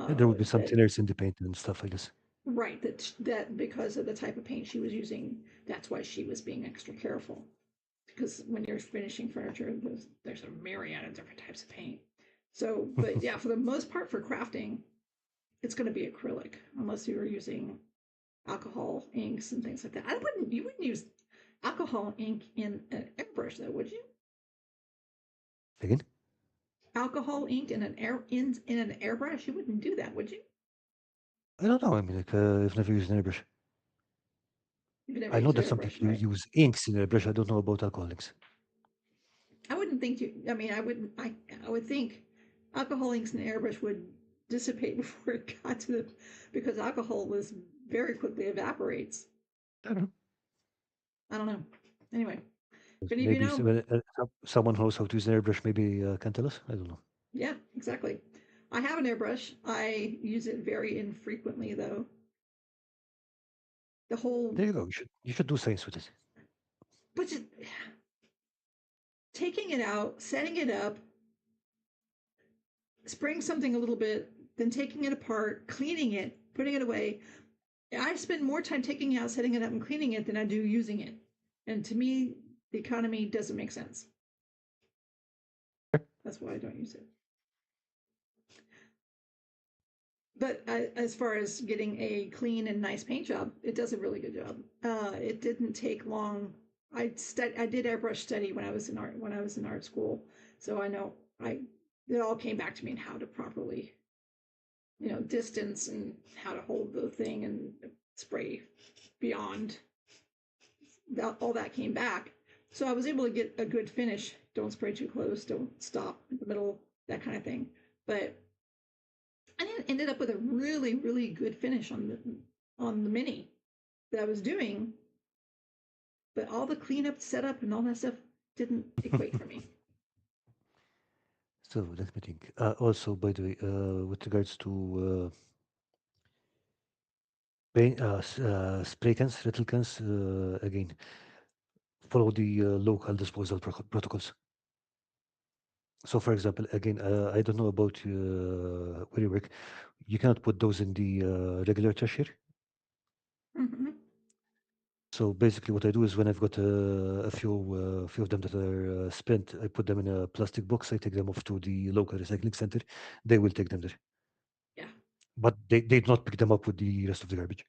There would be some That thinners in the paint and stuff, I guess. right, that because of the type of paint she was using, that's why she was being extra careful. Because when you're finishing furniture, there's a myriad of different types of paint. So, but yeah, for the most part, for crafting, it's going to be acrylic, unless you were using alcohol inks and things like that. You wouldn't use alcohol ink in an airbrush, though, would you? Again, Alcohol ink in an airbrush, you wouldn't do that, would you? I don't know. I mean, like, I've never used an airbrush. You've never I know used an that some airbrush, people right? use inks in airbrush. I don't know about alcoholics. I wouldn't think you. I mean, I wouldn't. I would think alcohol inks in an airbrush would dissipate before it got to the because alcohol was very quickly evaporates. I don't know. I don't know. Anyway, if any of you Maybe know, someone who knows how to use an airbrush maybe can tell us. I don't know. yeah, exactly. I have an airbrush. I use it very infrequently, though. The whole, There you go. You should do science with it. but just taking it out, setting it up, spraying something a little bit, then taking it apart, cleaning it, putting it away. I spend more time taking it out, setting it up, and cleaning it than I do using it. And to me, the economy doesn't make sense. That's why I don't use it. But as far as getting a clean and nice paint job, it does a really good job. It didn't take long. I did airbrush study when I was in art school, so I know I it all came back to me and how to properly distance and how to hold the thing and spray beyond all that came back. So I was able to get a good finish. Don't spray too close. Don't stop in the middle. That kind of thing. But I ended up with a really, really good finish on the mini that I was doing. But all the cleanup, setup, and all that stuff didn't equate for me. So let me think. Also, by the way, with regards to spray cans, rattle cans, again, follow the local disposal protocols. So, for example, again, I don't know about where you work. You cannot put those in the regular trash here. Mm-hmm. So basically, what I do is when I've got a few of them that are spent, I put them in a plastic box. I take them off to the local recycling center. They will take them there, Yeah, but they do not pick them up with the rest of the garbage.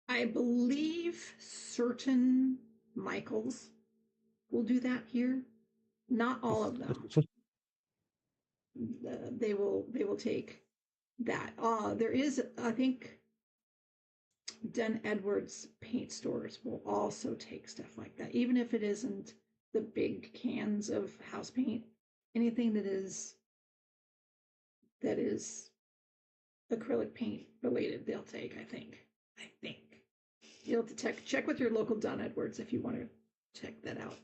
I believe certain Michaels will do that here. Not all of That's them. good. They will take that. There is, I think, Dunn Edwards paint stores will also take stuff like that, even if it isn't the big cans of house paint. Anything that is acrylic paint related, they'll take. I think. I think you'll have to check with your local Dunn Edwards if you want to check that out.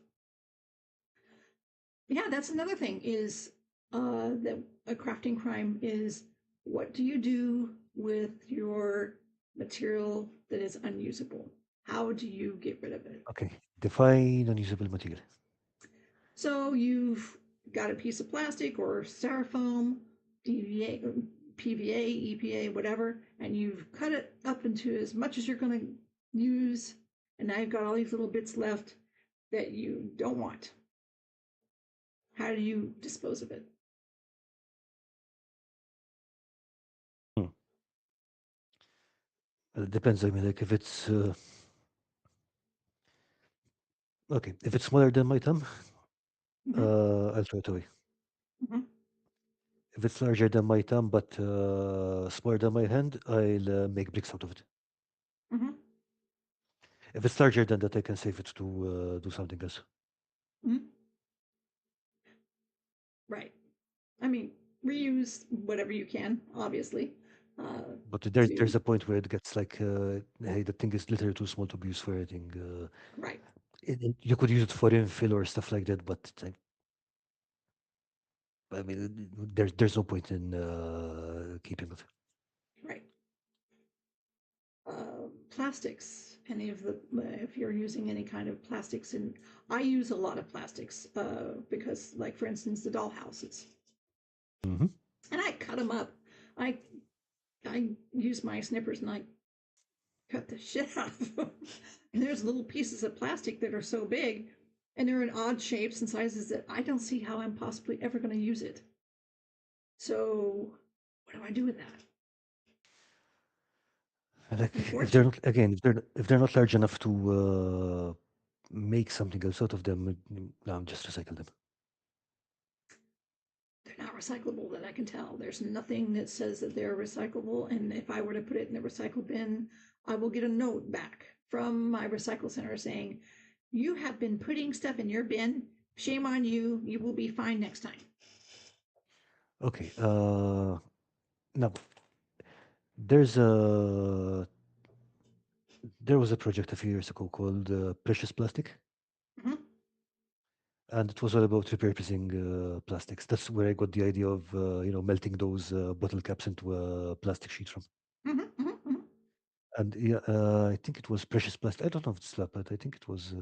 Yeah, that's another thing is that a crafting crime is what do you do with your material that is unusable? How do you get rid of it? Okay, define unusable material. So you've got a piece of plastic or styrofoam, DVA, PVA, EPA, whatever, and you've cut it up into as much as you're going to use, and now you've got all these little bits left that you don't want. How do you dispose of it? Hmm. It depends. I mean, like if it's okay, if it's smaller than my thumb, Mm-hmm, I'll throw it away. mm-hmm, If it's larger than my thumb but smaller than my hand, I'll make bricks out of it. mm-hmm, If it's larger than that, I can save it to do something else. mm-hmm. Right. I mean, reuse whatever you can, obviously. Uh, But there's to a point where it gets like, hey, the thing is literally too small to be used for anything. right, You could use it for infill or stuff like that, but I mean, there's no point in keeping it. right. Plastics. any of the if you're using any kind of plastics. And I use a lot of plastics because, like for instance, the doll houses, Hmm. and I cut them up. I i use my snippers and I cut the shit out of them. And there's little pieces of plastic that are so big, and they're in odd shapes and sizes that I don't see how I'm possibly ever going to use it. So what do I do with that? Like if they're Unfortunately, not again, if they're not large enough to make something else out of them, no, just recycle them. they're not recyclable that I can tell. There's nothing that says that they're recyclable. And if I were to put it in the recycle bin, I will get a note back from my recycle center saying, "You have been putting stuff in your bin. Shame on you. You will be fined next time." Okay. Now there's a there was a project a few years ago called Precious Plastic, Mhm. and it was all about repurposing plastics. That's where I got the idea of melting those bottle caps into a plastic sheet from. Mhm. Mhm. Mhm. And yeah, I think it was Precious Plastic. I don't know if it's that, but I think it was.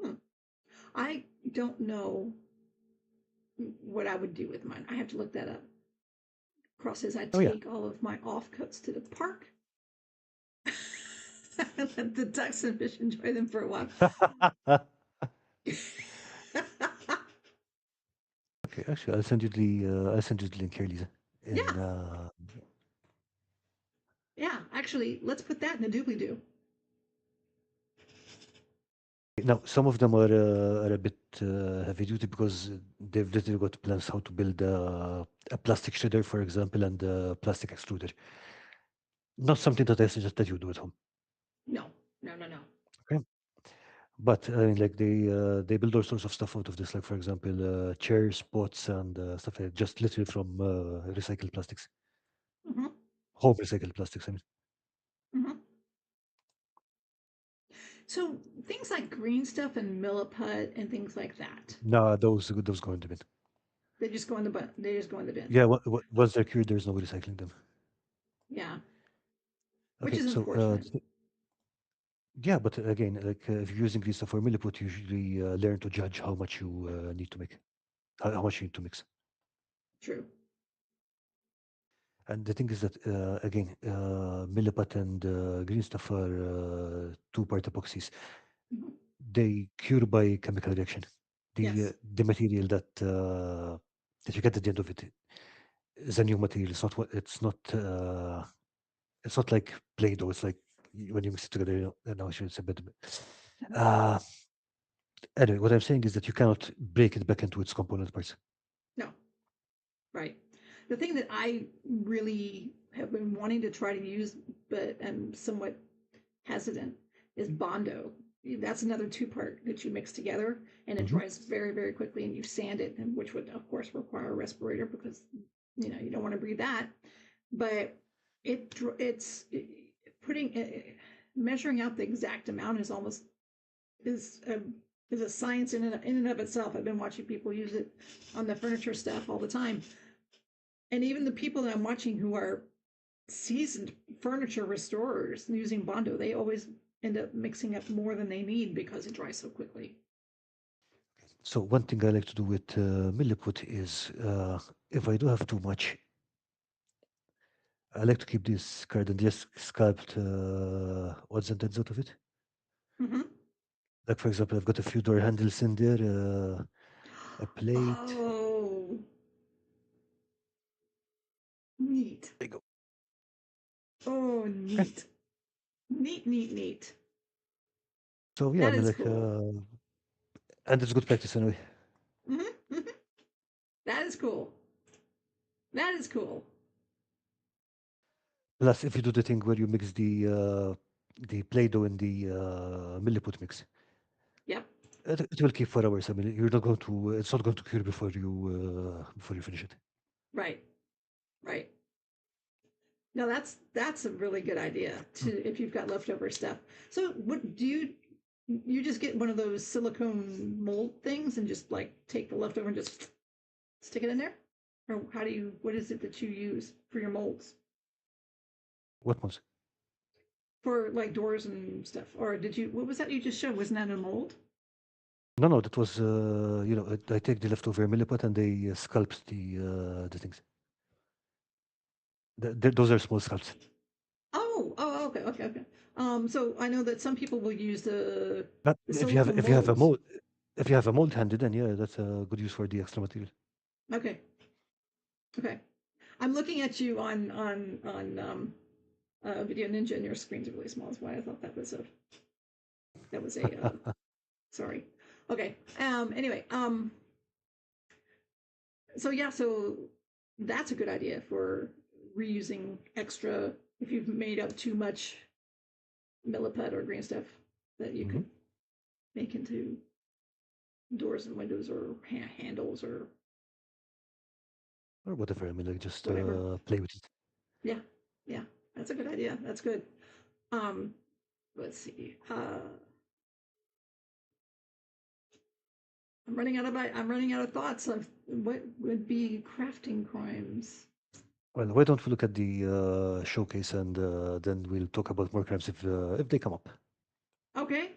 Hmm. I don't know what I would do with mine. I have to look that up. Cross says I Oh yeah. take all of my offcuts to the park. Let the ducks and fish enjoy them for a while. Okay, actually, I'll send you the link here, Lisa. Yeah, In yeah. Actually, let's put that in a doobly doo. Now, some of them are a bit heavy duty because they've literally got plans how to build a plastic shredder, for example, and a plastic extruder. Not something that I suggest that you do at home. No, no, no, no. Okay. But I mean, like they build all sorts of stuff out of this, like for example, chairs, pots, and stuff like that, just literally from recycled plastics, Mm-hmm, home recycled plastics. I mean, mm-hmm. So things like green stuff and milliput and things like that, nah, those go in the bin. they just go in the bin. They just go in the bin. Yeah, once they're cured, there's no recycling them. Yeah, which Okay, is so unfortunate. yeah, but again, like if you're using this stuff for milliput, you usually learn to judge how much you need to make, how much you need to mix. True. And the thing is that again, milliput and green stuff are two-part epoxies. Mm-hmm. They cure by chemical reaction. Yes. The material that you get at the end of it is a new material. It's not like Play-Doh. It's like when you mix it together. Now I should say, but Mm-hmm. uh, anyway, what I'm saying is that you cannot break it back into its component parts. No. Right. The thing that I really have been wanting to try to use, but am somewhat hesitant, is Bondo. That's another two-part that you mix together, and it Hmm. dries very, very quickly, and you sand it, and which would, of course, require a respirator because you don't want to breathe that. But it's putting measuring out the exact amount is almost is a is a science in and of itself. I've been watching people use it on the furniture stuff all the time, and even the people that I'm watching who are seasoned furniture restorers using Bondo, they always end up mixing up more than they need because it dries so quickly. So one thing I like to do with milliput is if I do have too much, I like to keep this card and just sculpt odds and ends out of it. Mm-hmm. Like for example, I've got a few door handles in there, a plate. Oh, neat. There you go. Oh, Okay. neat. Neat, neat, neat. So yeah, I That mean is like, cool. and it's good practice anyway. Mm-hmm. Mm-hmm. That is cool. That is cool. Plus, if you do the thing where you mix the Play-Doh in the milliput mix, Yep. it will keep for hours. I mean, you're not going to. It's not going to cure before you finish it. Right. Right. No, that's a really good idea Mm. to if you've got leftover stuff. So what do you just get one of those silicone mold things and just like take the leftover and just stick it in there? Or how do you what is it that you use for your molds? What most? for like doors and stuff? Or did you? What was that you just showed? Wasn't that a mold? No, no, that was I take the leftover milliput and they sculpt the things. Those are small sculpts. Okay, okay, okay. So I know that some people will use But the if you have silicone if you have a molds. mold if you have a mold handy, then yeah, that's a good use for the extra material. Okay, okay. I'm looking at you on Video Ninja, and your screen's really small. That's why I thought that was a sorry. Okay. Anyway. So yeah. So that's a good idea for reusing extra if you've made up too much milliput or green stuff that you Hmm. could make into doors and windows or handles or Or whatever. I mean, like just whatever. play with it. Yeah, yeah, that's a good idea. That's good. Um, let's see. I'm running out of thoughts of what would be crafting crimes. Well, why don't we look at the showcase and then we'll talk about more crimes if they come up. Okay,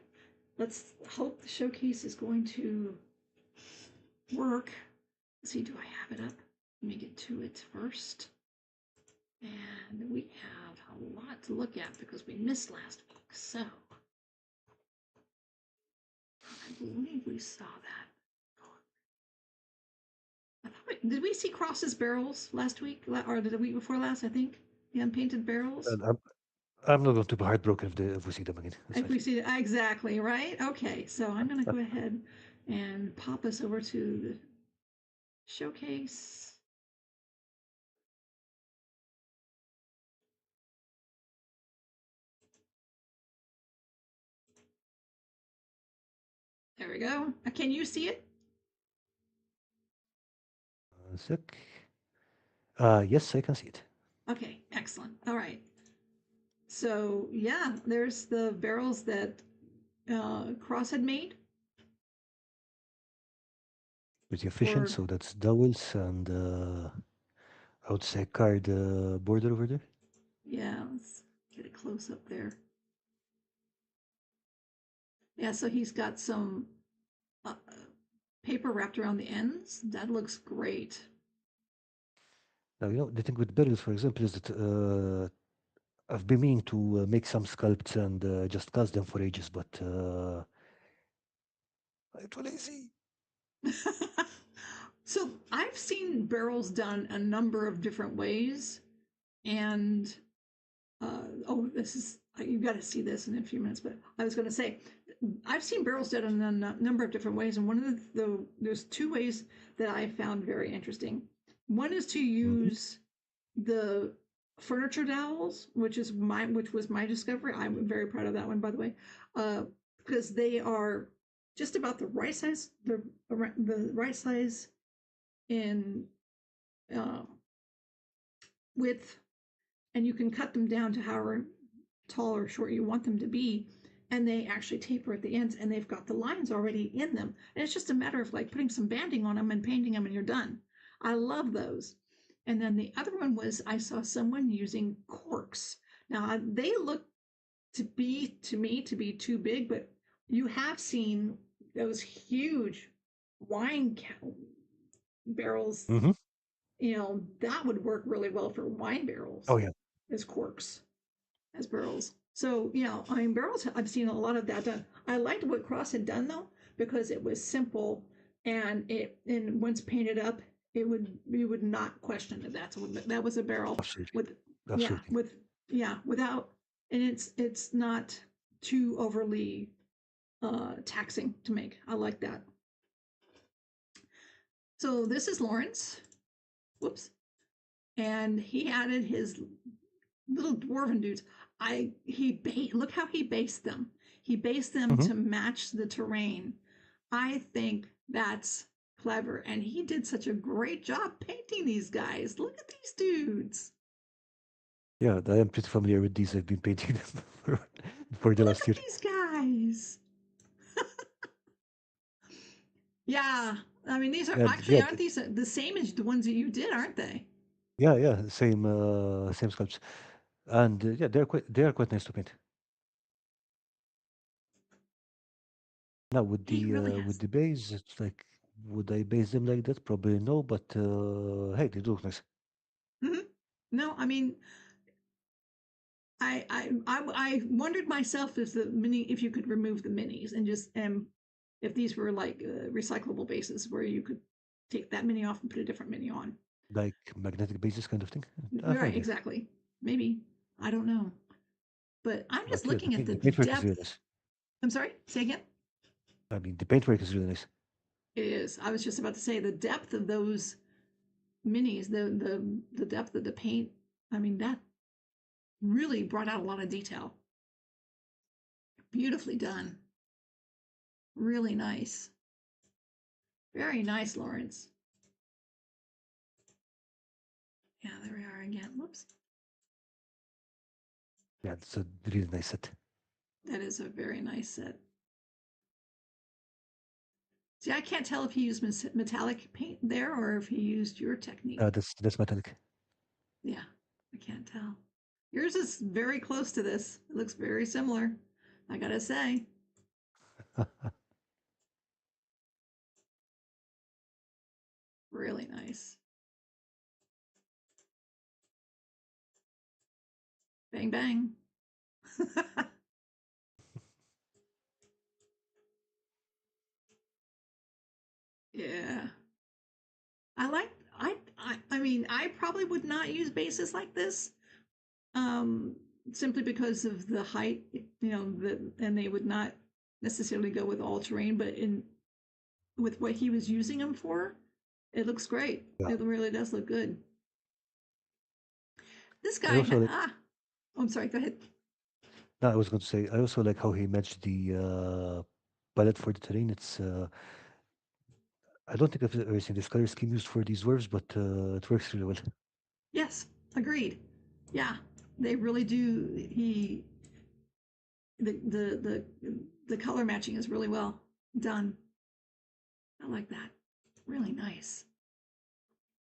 let's hope the showcase is going to work. Let's see, do I have it up? Let me get to it first. And we have a lot to look at because we missed last week. So I believe we saw that. Did we see Cross's barrels last week or the week before last? I think the unpainted barrels. And I'm not going to be heartbroken if we see them again. That's If fine. we see exactly right. Okay, so I'm going to go ahead and pop us over to the showcase. There we go. Can you see it? A sec. Yes, I can see it. Okay, excellent. All right. So yeah, there's the barrels that Cross had made Pretty efficient. for. So that's dowels and I would say card border over there. Yeah, let's get a close up there. Yeah, so he's got some paper wrapped around the ends. That looks great. Now, the thing with barrels, for example, is that I've been meaning to make some sculpts and just cast them for ages, but I'm too lazy. So I've seen barrels done a number of different ways, and this is you got to see this in a few minutes. But I was going to say I've seen barrels done in a number of different ways, and one of there's two ways that I found very interesting. One is to Hmm. use the furniture dowels, which was my discovery. I'm very proud of that one, by the way, because they are just about the right size, the right size in uh, width, and you can cut them down to however tall or short you want them to be. And they actually taper at the ends, and they've got the lines already in them. And it's just a matter of like putting some banding on them and painting them, and you're done. I love those. And then the other one was I saw someone using corks. Now they look to me to be too big, but you have seen those huge wine barrels. Hmm. That would work really well for wine Oh barrels yeah. as corks, as barrels. So, I mean, barrels, I've seen a lot of that done. I liked what Cross had done though, because it was simple and once painted up, you would not question that that was a barrel Absolutely. with, yeah, Absolutely. without, and it's not too overly taxing to make. I like that. So this is Lawrence. Whoops. And he added his little dwarven dudes. Look how he based them. He based them Hmm. to match the terrain. I think that's clever, and he did such a great job painting these guys. Look at these dudes. Yeah, I am pretty familiar with these. I've been painting them for the Look last at year. these guys. Yeah, I mean these are And actually yeah, aren't these the same as the ones that you did, aren't they? yeah, yeah, same sculpts. And yeah, they are quite nice to paint. Now He really with has. the base, it's like, would I base them like that? Probably no, but hey, they do look nice. Hmm. No, I mean, I wondered myself if you could remove the minis and just if these were like recyclable bases where you could take that mini off and put a different mini on. Like magnetic bases kind of thing. I have no Right, idea. exactly. Maybe. I don't know. But I'm just But yeah, looking at the the paintwork is really depth. nice. I'm sorry, say again. I mean, the paintwork is really nice. It is. I was just about to say the depth of those minis, the depth of the paint. I mean, that really brought out a lot of detail. Beautifully done. Really nice. Very nice, Lawrence. Yeah, there we are again. Whoops. Yeah, it's a really nice set. That is a very nice set. See, I can't tell if he used metallic paint there or if he used your technique. That's metallic. Yeah, I can't tell. Yours is very close to this. It looks very similar, I gotta say. Really nice. Bang, bang. Yeah. I like, I mean, I probably would not use bases like this um, simply because of the height, and they would not necessarily go with all terrain, but with what he was using them for, it looks great. Yeah. It really does look good. This I guy, also like. oh, I'm sorry, go ahead. No, I was going to say I also like how he matched the palette for the terrain. I don't think I've ever seen this color scheme used for these dwarves, but it works really well. Yes, agreed. Yeah, they really do. The color matching is really well done. I like that. Really nice.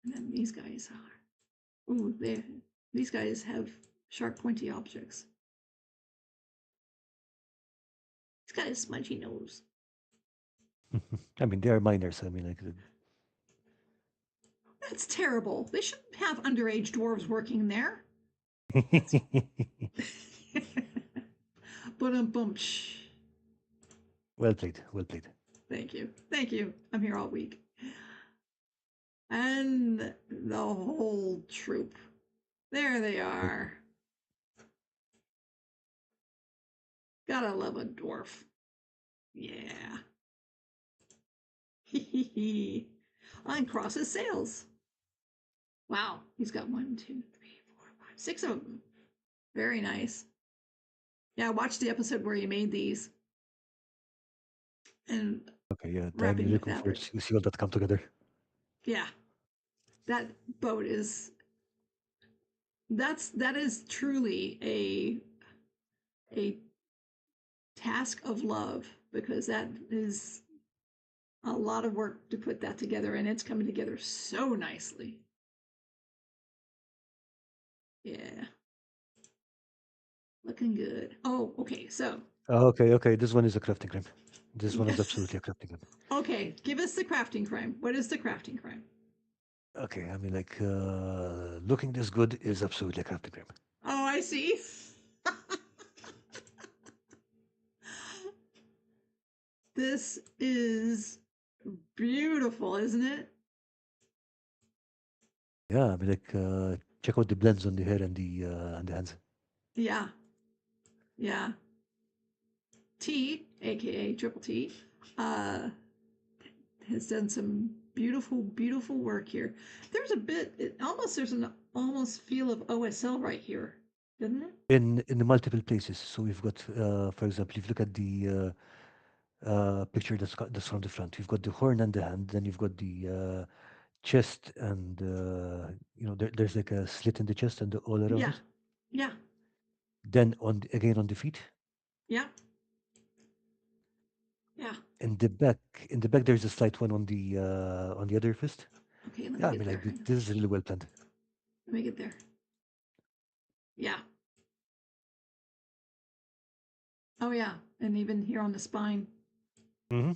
And then these guys are, ooh, these guys have sharp, pointy objects. He's got a smudgy nose. I mean, they are minors. I mean, like, That's terrible. They shouldn't have underage dwarves working there. That's but bum. well played, well played. Thank you. Thank you. I'm here all week. And the whole troop. There they Like, are. Gotta love a dwarf. Yeah. Uncross his sails. Wow. He's got 6 of them. Very nice. Yeah, I watched the episode where you made these and okay, yeah, I'm wrapping really the looking forward fabric. to see all that come together. Yeah, that boat is that is truly a task of love because that is a lot of work to put that together and it's coming together so nicely. Yeah, looking good. Oh, okay. So, Okay, okay, this one is a crafting crime. This one is yes. absolutely a crafting crime. Okay, give us the crafting crime. What is the crafting crime? Okay, I mean, like, looking this good is absolutely a crafting crime. Oh, I see. This is beautiful, isn't it? Yeah, I mean, like, check out the blends on the hair and the hands. Yeah, yeah. T, aka Triple T, uh, has done some beautiful, beautiful work here. There's a bit, there's an almost feel of OSL right here, doesn't it? In the multiple places. So we've got, for example, if you look at the picture that's from the front, you've got the horn and the hand, then you've got the chest, and there's like a slit in the chest and all around Yeah, it. yeah, Then again on the feet, yeah, yeah. in the back there's a slight one on the other fist. Okay, let me Yeah, I get mean, there. like Hang on. this is really well planned. Let me get there. Yeah. Oh yeah, and even here on the spine. Hmm.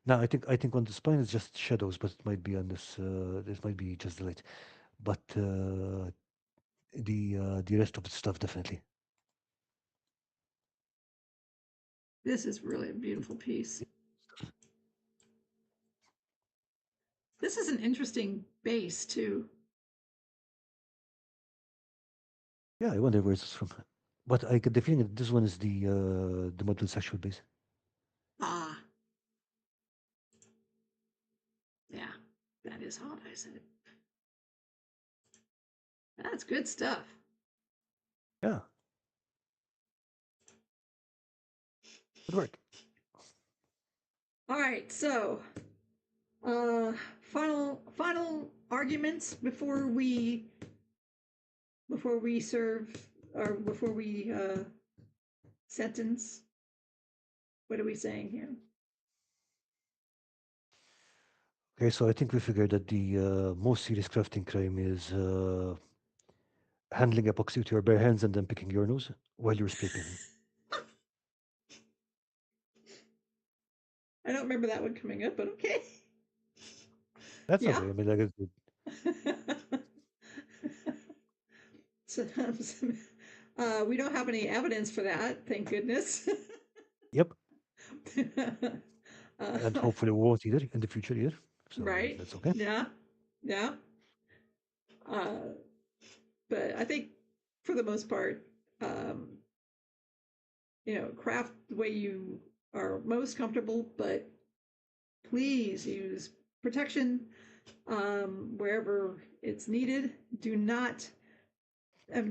Now I think on the spine it's just shadows, but it might be on this. This might be just the light. But the rest of the stuff definitely. This is really a beautiful piece. This is an interesting base too. Yeah, I wonder where it's from. But I get the feeling that this one is the model sexual base. Ah, yeah, that is hot. I said that's good stuff. Yeah, good work. All right, so uh, final arguments before we serve or before we sentence. What are we saying here? Okay, so I think we figured that the most serious crafting crime is handling epoxy with your bare hands and then picking your nose while you're spray painting. I don't remember that one coming up, but okay. That's Yeah. okay. I mean, like, So, we don't have any evidence for that, thank goodness. yep, uh, and hopefully we won't either in the future either. So right? that's okay. Yeah, yeah. Uh, but I think for the most part, um, craft the way you are most comfortable, but please use protection wherever it's needed. Do not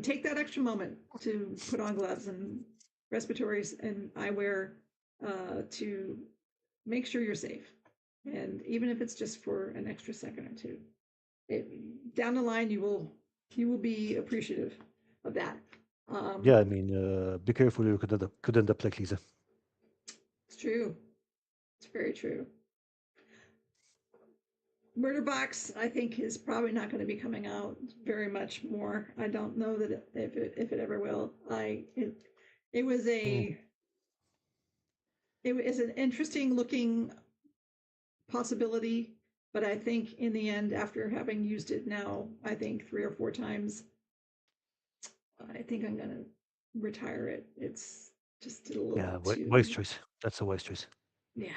take that extra moment to put on gloves and respiratories and eyewear to make sure you're safe. And even if it's just for an extra second or two, down the line you will be appreciative of that. Yeah, Um, I mean, be careful. You could end up like Lisa. it's true. It's very true. Murder Box, I think, is probably not going to be coming out very much more. I don't know that if it ever will. It was Mm, a it was an interesting looking possibility, but I think in the end, after having used it now, I think 3 or 4 times, I think I'm gonna retire it. It's just a little yeah, wise too, choice. That's a wise choice. yeah,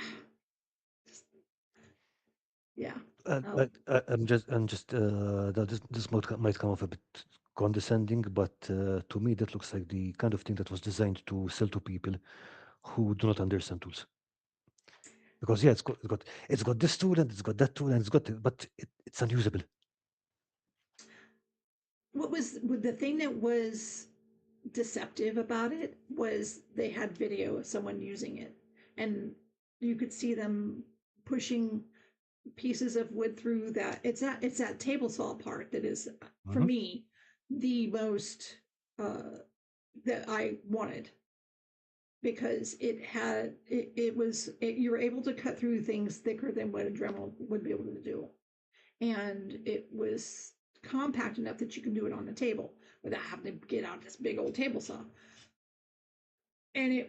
just, yeah. Uh, Oh, I, I'm just that this might come off a bit condescending, but to me that looks like the kind of thing that was designed to sell to people who do not understand tools. Because yeah, it's got this tool and it's got that tool and but it's unusable. what was the thing that was deceptive about it was they had video of someone using it, and you could see them pushing pieces of wood through that. It's that table saw part that is, for Hmm. me, the most that I wanted, because you were able to cut through things thicker than what a Dremel would be able to do, and it was compact enough that you can do it on the table without having to get out this big old table saw. And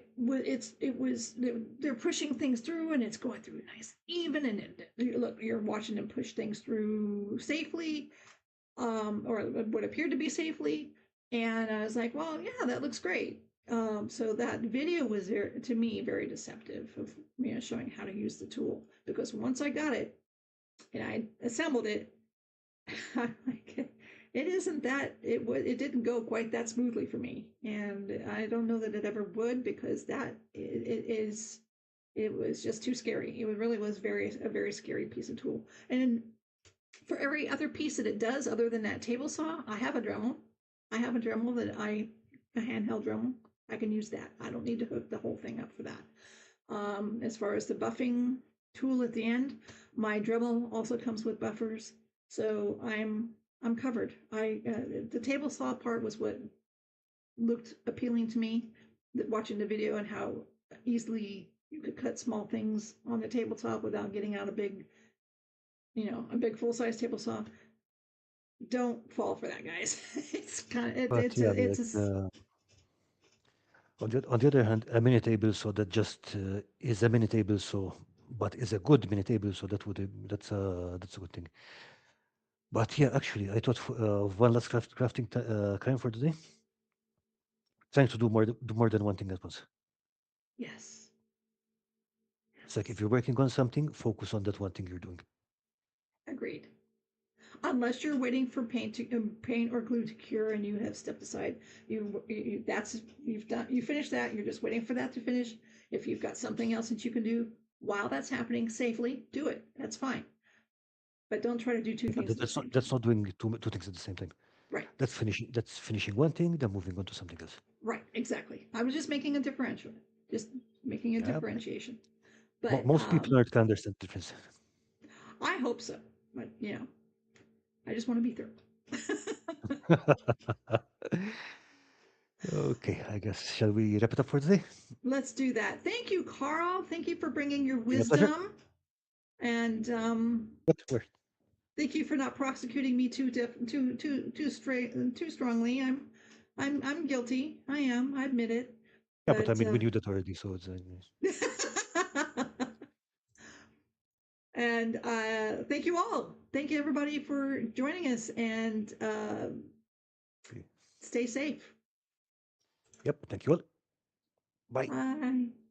they're pushing things through, and it's going through nice even, and look, you're watching them push things through safely, or what appeared to be safely. And I was like, well, yeah, that looks great. So that video was very, to me, very deceptive of showing how to use the tool, because once I got it and I assembled it, like, it isn't that it didn't go quite that smoothly for me, and I don't know that it ever would, because it was just too scary. It really was a very scary piece of tool. And for every other piece that it does, other than that table saw, I have a Dremel. I have a Dremel a handheld Dremel. I can use that. I don't need to hook the whole thing up for that. As far as the buffing tool at the end, my Dremel also comes with buffers, so I'm covered. The table saw part was what looked appealing to me, watching the video and how easily you could cut small things on the tabletop without getting out a big full size table saw. Don't fall for that, guys. It's kind of But yeah, I mean, it's a, On the other hand, a mini table so that just is a mini table so, but is a good mini table so that's a good thing. But yeah, actually, I thought of one last crafting crime for today. Trying to do more than one thing at once. Yes. It's like if Yes. you're working on something, focus on that one thing you're doing. Agreed. Unless you're waiting for paint or glue to cure and you have stepped aside, you finished that. You're just waiting for that to finish. If you've got something else that you can do while that's happening safely, do it. That's fine. But don't try to do two Yeah, but things at the same that's time. not doing two things at the same time. Right. That's finishing one thing, then moving on to something else. Right. Exactly. I was just making a differential. Just making a Yeah, differentiation. But most people aren't gonna understand the difference. I hope so. But I just want to be thorough. Okay, I guess shall we wrap it up for today? Let's do that. Thank you, Carl. Thank you for bringing your Been a pleasure. wisdom, and Yep, sure. thank you for not prosecuting me too strongly. I'm guilty. I am. I admit it. Yeah, but I But mean we knew that already, so it's and thank you all. Thank you everybody for joining us, and stay safe. yep. Thank you all. Bye. Bye.